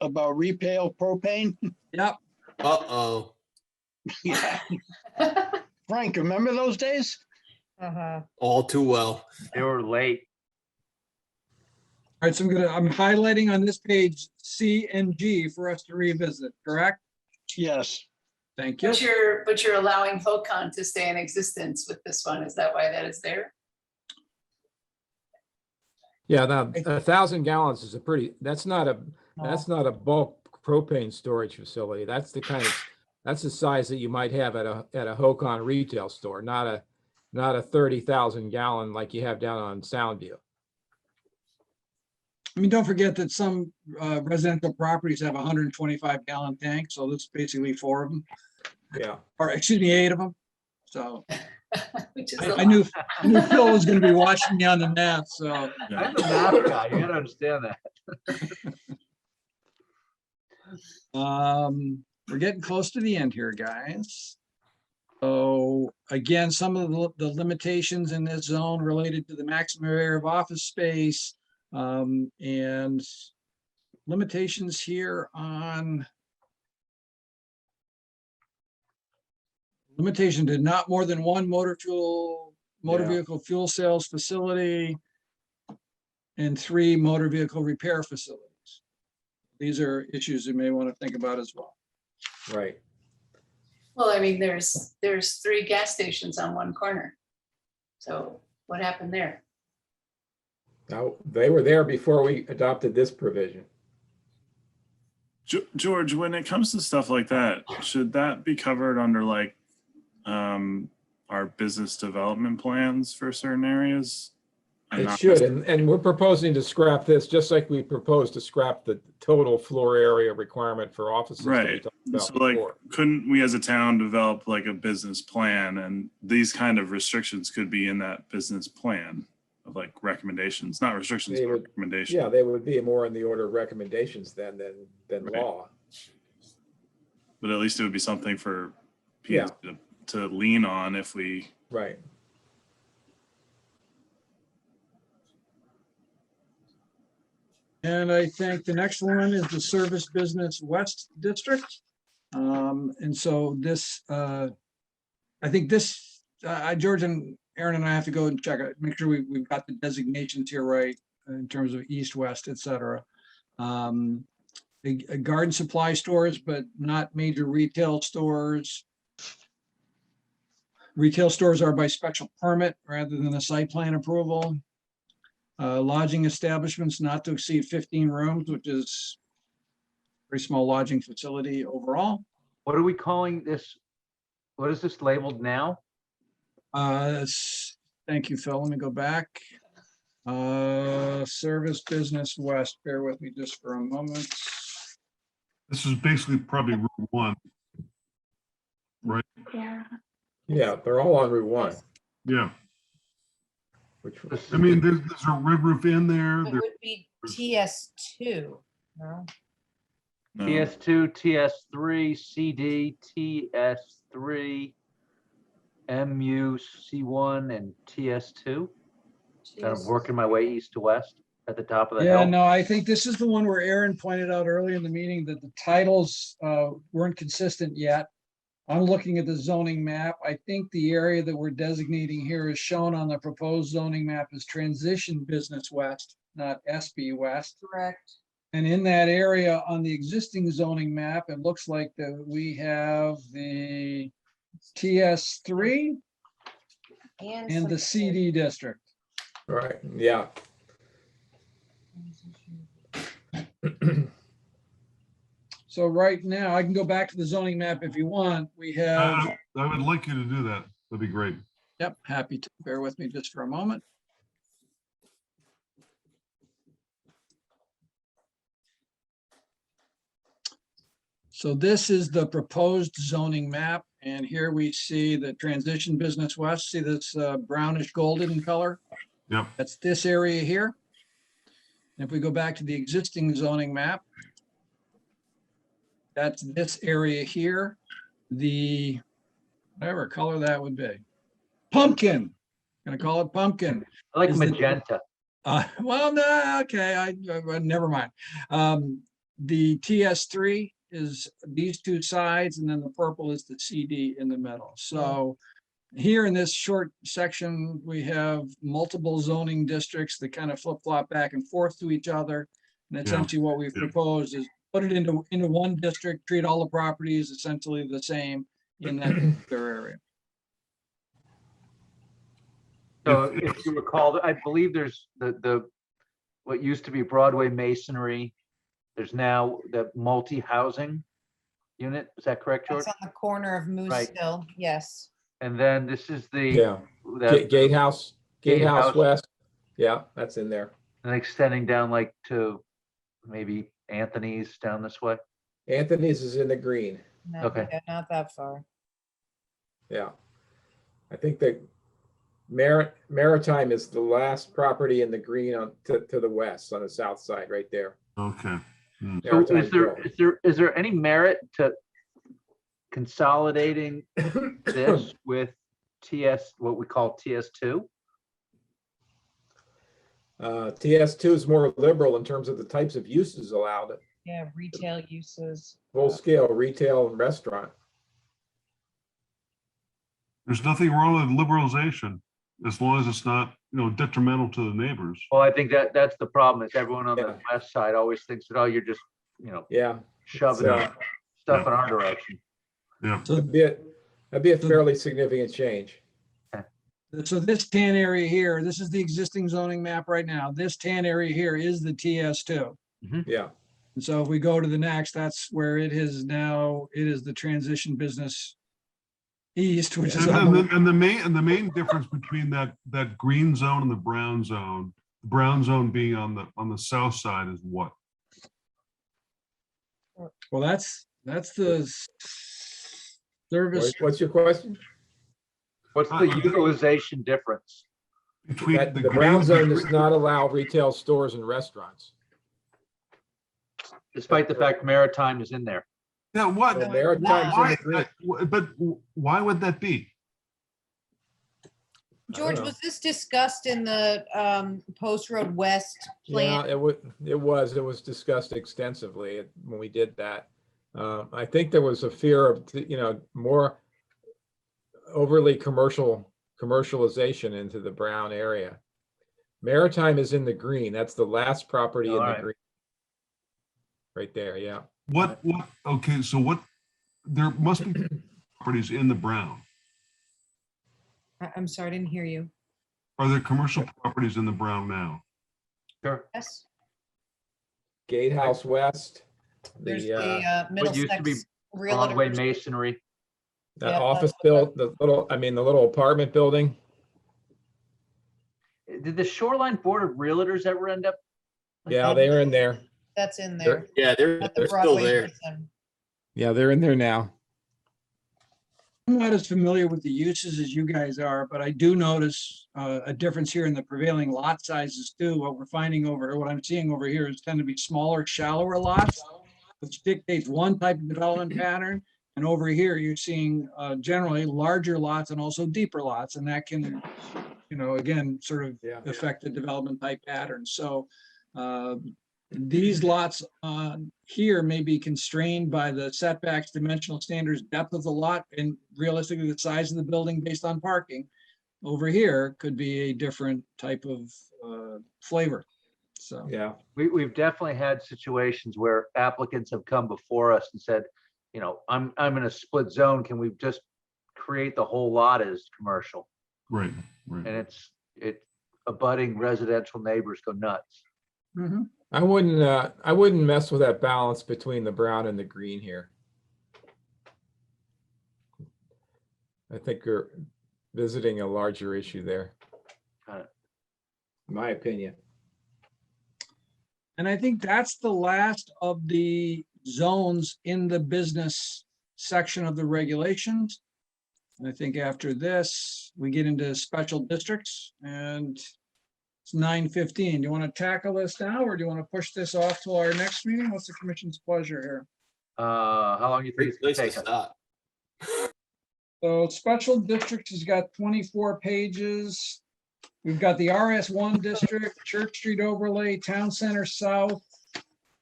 about retail propane. yep. Uh-oh. Yeah. Frank, remember those days? All too well. They were late. All right, so I'm highlighting on this page C and G for us to revisit, correct? Yes. Thank you. But you're allowing Hocon to stay in existence with this one. Is that why that is there? Yeah, now 1,000 gallons is that's not a bulk propane storage facility. That's the size that you might have at a Hocon retail store, not a 30,000 gallon like you have down on Soundview. I mean, don't forget that some residential properties have 125 gallon tanks, so this is basically 4 of them, Yeah. or excuse me, 8 of them. So Which is I knew Phil was going to be watching me on the math, so. I'm the math guy. You gotta understand that. We're getting close to the end here, guys. So again, some of the limitations in this zone related to the maximum area of office space, and limitations here on limitation to not more than one motor vehicle fuel sales facility and 3 motor vehicle repair facilities. These are issues you may want to think about as well. Right. Well, I mean, there's 3 gas stations on one corner. So what happened there? Now, they were there before we adopted this provision. George, when it comes to stuff like that, should that be covered under like our business development plans for certain areas? It should, and we're proposing to scrap this, just like we proposed to scrap the total floor area requirement for offices. Right. So like, couldn't we as a town develop like a business plan, and these kind of restrictions could be in that business plan of like recommendations, not restrictions, but recommendations. Yeah, they would be more in the order of recommendations than Right. law. But at least it would be something for people to lean on if we. Right. And I think the next one is the Service Business West District. And so this, I think this, George and Aaron and I have to go and check it, make sure we've got the designations here right in terms of east, west, et cetera. Garden supply stores, but not major retail stores. Retail stores are by special permit rather than a site plan approval. Lodging establishments not to exceed 15 rooms, which is a pretty small lodging facility overall. What are we calling this? What is this labeled now? Thank you, Phil. Let me go back. Service Business West. Bear with me just for a moment. This is basically probably Route 1, right? Yeah, they're all on Route 1. Yeah. Which I mean, there's a Red Roof Inn there. It would be TS2. No? No. TS2, TS3, CD, TS3, MU, C1, and TS2. Kind of working my way east to west at the top of the Yeah, hill. no, I think this is the one where Aaron pointed out early in the meeting that the titles weren't consistent yet. I'm looking at the zoning map. I think the area that we're designating here is shown on the proposed zoning map as Transition Business West, not SB West. Correct. And in that area on the existing zoning map, it looks like that we have the TS3 and the CD district. Right, yeah. So right now, I can go back to the zoning map if you want. We have, I would like you to do that. That'd be great. yep, happy to. Bear with me just for a moment. So this is the proposed zoning map, and here we see the Transition Business West. See this brownish golden color? Yep. That's this area here. If we go back to the existing zoning map, that's this area here, the, whatever color that would be. Pumpkin, gonna call it pumpkin. I like Is it- magenta. Well, no, okay, I never mind. The TS3 is these two sides, and then the purple is the CD in the middle. So here in this short section, we have multiple zoning districts that kind of flip-flop back and forth to each other. And essentially what we've proposed is put it into one district, treat all the properties essentially the same in that particular area. So if you recall, I believe there's what used to be Broadway Masonry. There's now the multi-housing unit. Is that correct, George? That's on the corner of Moose Right. Hill. Yes. And then this is the, Yeah, that- Gatehouse Gatehouse. West. Yeah, that's in there. and extending down like to maybe Anthony's down this way. Anthony's is in the green. No, Okay. yeah, not that far. Yeah. I think that Maritime is the last property in the green on to the west, on the south side, right there. Okay. So Maritime is there any merit to consolidating this with what we call TS2? TS2 is more liberal in terms of the types of uses allowed. Yeah, retail uses. Full scale retail and restaurant. There's nothing wrong with liberalization as long as it's not, detrimental to the neighbors. Well, I think that's the problem, is everyone on Yeah. the west side always thinks that, oh, you're just, Yeah. shoving So- stuff in our direction. Yeah. That'd be a fairly significant change. So this tan area here, this is the existing zoning map right now. This tan area here is the TS2. Yeah. And so if we go to the next, that's where it is now, it is the transition business east, which is on the- And the main difference between that green zone and the brown zone being on the south side is what? well, that's the service. What's your question? What's the utilization difference? Between That the the brown green- zone does not allow retail stores and restaurants. Despite the fact Maritime is in there. Yeah, what? So Maritime's in the green. But why would that be? George, know. was this discussed in the Post Road West Yeah, plan? it was discussed extensively when we did that. I think there was a fear of, more overly commercialization into the brown area. Maritime is in the green. That's the last property in the Alright. green. Right there, yeah. Okay, so there must be properties in the brown. I'm sorry, I didn't hear you. Are there commercial properties in the brown now? Sure. Yes, Gatehouse West, there's the, the used to be Middlesex Broadway Realtor. Masonry. that yeah, office that's- the little apartment building. Did the Shoreline Board of Realtors ever end up? Yeah, they're in there. That's in there. Yeah, they're At the still Broadway there. Mason. Yeah, they're in there now. I'm not as familiar with the uses as you guys are, but I do notice a difference here in the prevailing lot sizes too. What I'm seeing over here is tend to be smaller, shallower lots, which dictates one type of development pattern. And over here, you're seeing generally larger lots and also deeper lots, and that can, again, sort of Yeah. affect the development type pattern. So these lots here may be constrained by the setbacks, dimensional standards, depth of the lot, and realistically the size of the building based on parking. Over here could be a different type of flavor. So, Yeah. We've definitely had situations where applicants have come before us and said, I'm in a split zone. Can we just create the whole lot as commercial? Right. And it's abutting residential neighbors go nuts. mhm. I wouldn't mess with that balance between the brown and the green here. I think you're visiting a larger issue there. Got it. In my opinion. And I think that's the last of the zones in the business section of the regulations. And I think after this, we get into special districts, and it's 9:15. Do you want to tackle this now, or do you want to push this off to our next meeting? What's the commission's pleasure here? How long do you think Great it's place gonna to take us? stop. So special districts has got 24 pages. We've got the RS1 district, Church Street overlay, Town Center South,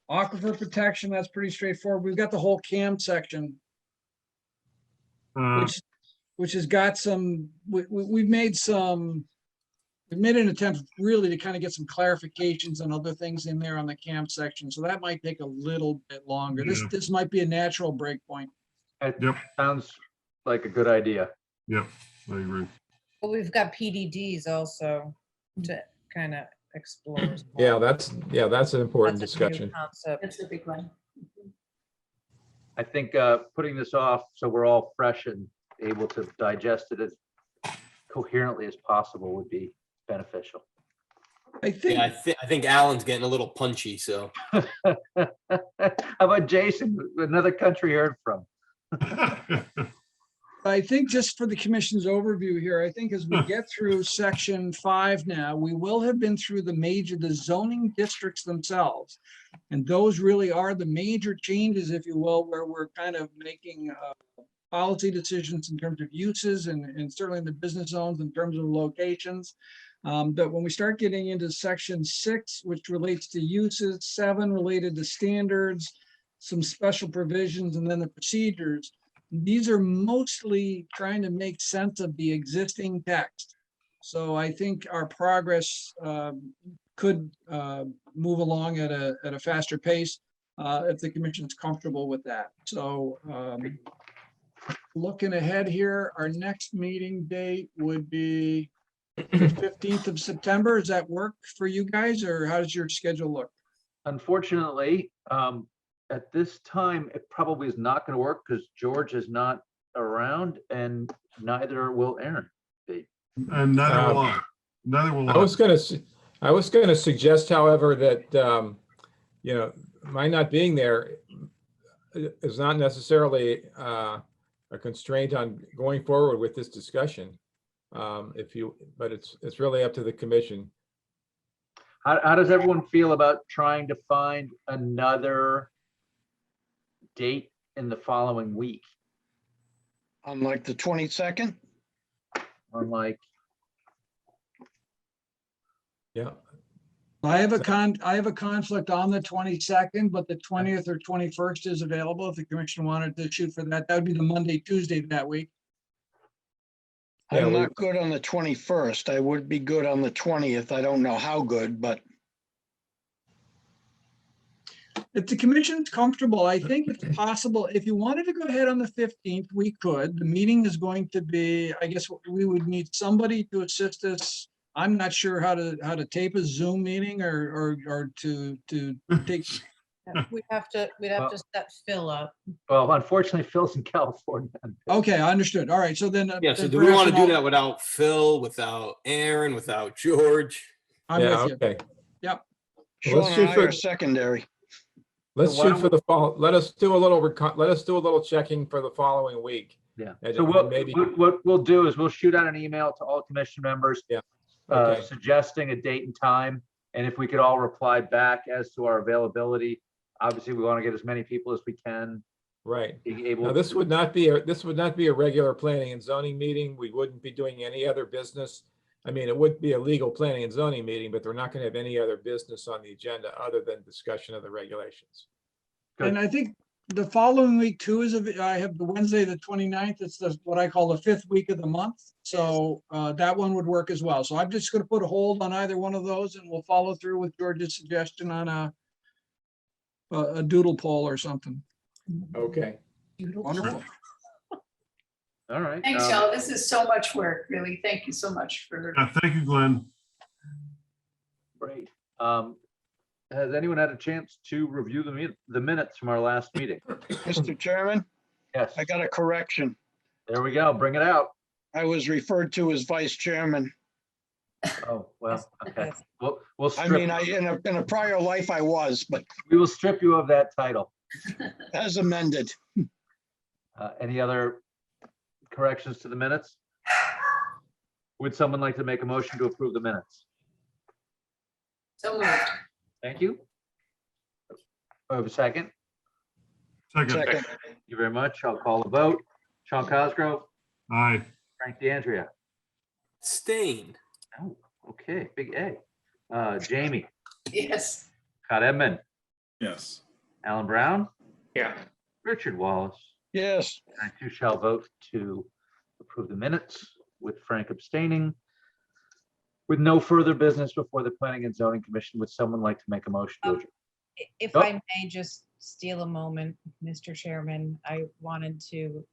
aquifer protection, that's pretty straightforward. We've got the whole CAM section, which has got some, we've made some we made an attempt really to kind of get some clarifications and other things in there on the camp section. So that might take a little bit longer. Yeah. This might be a natural break point. It Yep. sounds like a good idea. Yep, I agree. But we've got PDDs also to kind of explore. as well. Yeah, that's an important That's a new discussion. concept. That's a big one. I think putting this off so we're all fresh and able to digest it as coherently as possible would be beneficial. I think, Yeah, I think Alan's getting a little punchy, so. How about Jason, another country heard from? I think just for the commission's overview here, I think as we get through section 5 now, we will have been through the zoning districts themselves. And those really are the major changes, if you will, where we're kind of making policy decisions in terms of uses and certainly in the business zones in terms of locations. But when we start getting into section 6, which relates to uses, 7 related to standards, some special provisions, and then the procedures, these are mostly trying to make sense of the existing text. So I think our progress could move along at a faster pace if the commission's comfortable with that. So looking ahead here, our next meeting date would be the 15th of September. Does that work for you guys, or how does your schedule look? Unfortunately, at this time, it probably is not going to work because George is not around and neither will Aaron be. And neither will I. Neither will I was gonna suggest, however, that, my not being there is not necessarily a constraint on going forward with this discussion. But it's really up to the commission. How does everyone feel about trying to find another date in the following week? On like the 22nd? On like, Yeah. I have a conflict on the 22nd, but the 20th or 21st is available if the commission wanted to shoot for that. That would be the Monday, Tuesday that week. Yeah, I'm not good on the 21st. I would be good on the 20th. I don't know how good, but If the commission's comfortable, I think it's possible. If you wanted to go ahead on the 15th, we could. The meeting is going to be, I guess we would need somebody to assist us. I'm not sure how to tape a Zoom meeting or to take. We'd have to set Phil up. well, unfortunately, Phil's in California. Okay, I understood. All right, so then. Yeah, so then do we want to perhaps do that without Phil, without Aaron, without George? I'm Yeah, with you. okay. Yep. Sean Let's and shoot I for- are secondary. Let's So why shoot for the fall. Let us do a little checking for the following week. Yeah. And So maybe- what we'll do is we'll shoot out an email to all commission members. Yeah. Okay. Suggesting a date and time. And if we could all reply back as to our availability, obviously we want to get as many people as we can. Right. Be able. Now, this would not be a regular planning and zoning meeting. We wouldn't be doing any other business. I mean, it would be a legal planning and zoning meeting, but we're not going to have any other business on the agenda other than discussion of the regulations. Good. And I think the following week too I have the Wednesday, the 29th. It's what I call the 5th week of the month. So that one would work as well. So I'm just going to put a hold on either one of those and we'll follow through with George's suggestion on a doodle poll or something. Okay. Wonderful. All right. Thanks, y'all. This is so much work, really. Thank you so much for. Thank you, Glenn. Great. Has anyone had a chance to review the minutes from our last meeting? Mr. Chairman, Yes. I got a correction. There we go. Bring it out. I was referred to as vice chairman. Oh, well, okay. Yes. We'll I strip, mean, in a prior life I was, but we will strip you of that title. as amended. Any other corrections to the minutes? Would someone like to make a motion to approve the minutes? So moved. Thank you. I have a second. Second. Second. Thank you very much. I'll call the vote. Sean Cosgrove, Aye. Frank DeAndrea. Stain. Oh, okay, big A. Jamie, Yes. Scott Edmund, Yes. Alan Brown, Yeah. Richard Wallace. Yes, I too shall vote to approve the minutes with Frank abstaining. With no further business before the Planning and Zoning Commission, would someone like to make a motion to adjourn? If Oh. I may just steal a moment, Mr. Chairman, I wanted to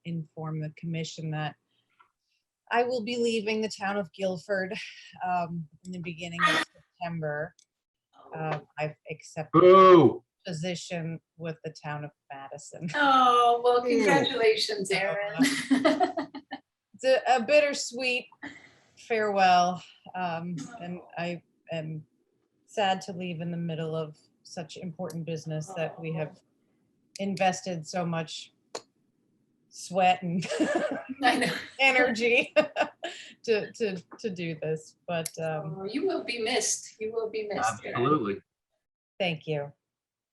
inform the commission that I will be leaving the town of Guilford in the beginning of September. I've accepted a Boo! position with the town of Madison. Oh, well, congratulations, Erin. It's a bittersweet farewell, and I am sad to leave in the middle of such important business that we have invested so much sweat and I know. energy to do this, but Oh, you will be missed. You will be missed. Erin. Absolutely. thank you.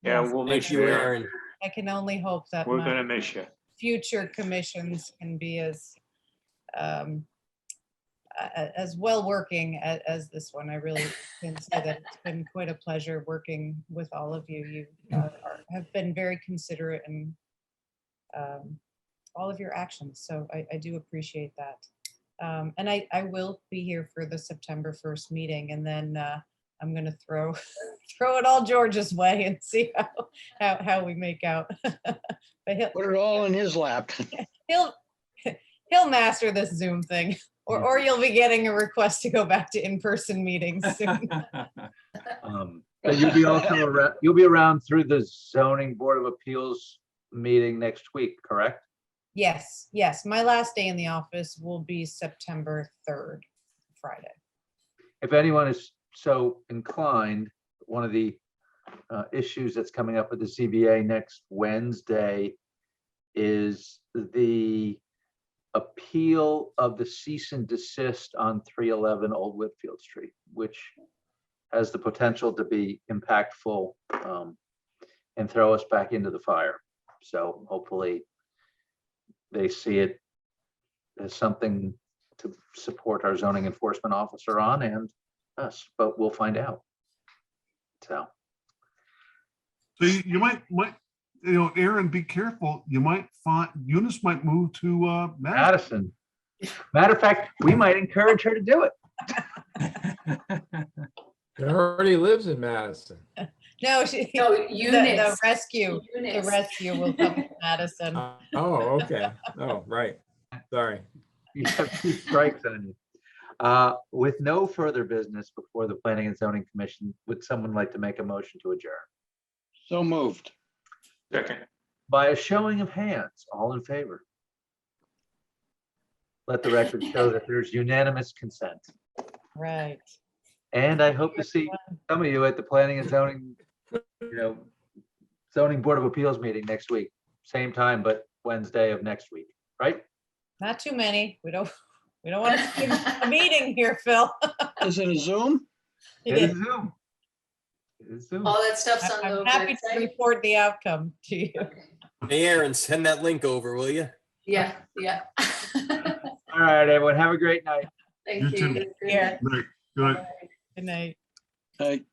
Yeah, Yes, we'll miss Thank you, you, Aaron. Aaron. I can only hope that We're my gonna miss you. future commissions can be as well working as this one. I really can say that it's been quite a pleasure working with all of you. You have been very considerate in all of your actions, so I do appreciate that. And I will be here for the September 1st meeting, and then I'm gonna throw it all George's way and see how we make out. But Put it all in his lap. he'll master this Zoom thing, or you'll be getting a request to go back to in-person meetings soon. But you'll be around through the Zoning Board of Appeals meeting next week, correct? Yes, my last day in the office will be September 3rd, Friday. If anyone is so inclined, one of the issues that's coming up with the ZBA next Wednesday is the appeal of the cease and desist on 311 Old Whitfield Street, which has the potential to be impactful and throw us back into the fire. So hopefully they see it as something to support our zoning enforcement officer on and us, but we'll find out. So. So you might, Aaron, be careful. You might find Eunice might move to Madison. Madison. Matter of fact, we might encourage her to do it. It already lives in Madison. No, No, the Eunice. rescue Eunice. will come to Madison. Oh, okay. Oh, right. Sorry. You have 2 strikes on you. With no further business before the Planning and Zoning Commission, would someone like to make a motion to adjourn? So moved. Second. By a showing of hands, all in favor? Let the record show that there's unanimous consent. Right. And I hope to see some of you at the Planning and Zoning, Zoning Board of Appeals meeting next week. Same time, but Wednesday of next week, right? Not too many. We don't want to skip a meeting here, Phil. Is it a Zoom? It is Zoom. It is Zoom. All that stuff's on the I'm happy to website. report the outcome to you. Hey, Aaron, send that link over, will you? Yeah. All right, everyone, have a great night. Thank You you. too. Good Yeah. night. Good night. Good night. Aye.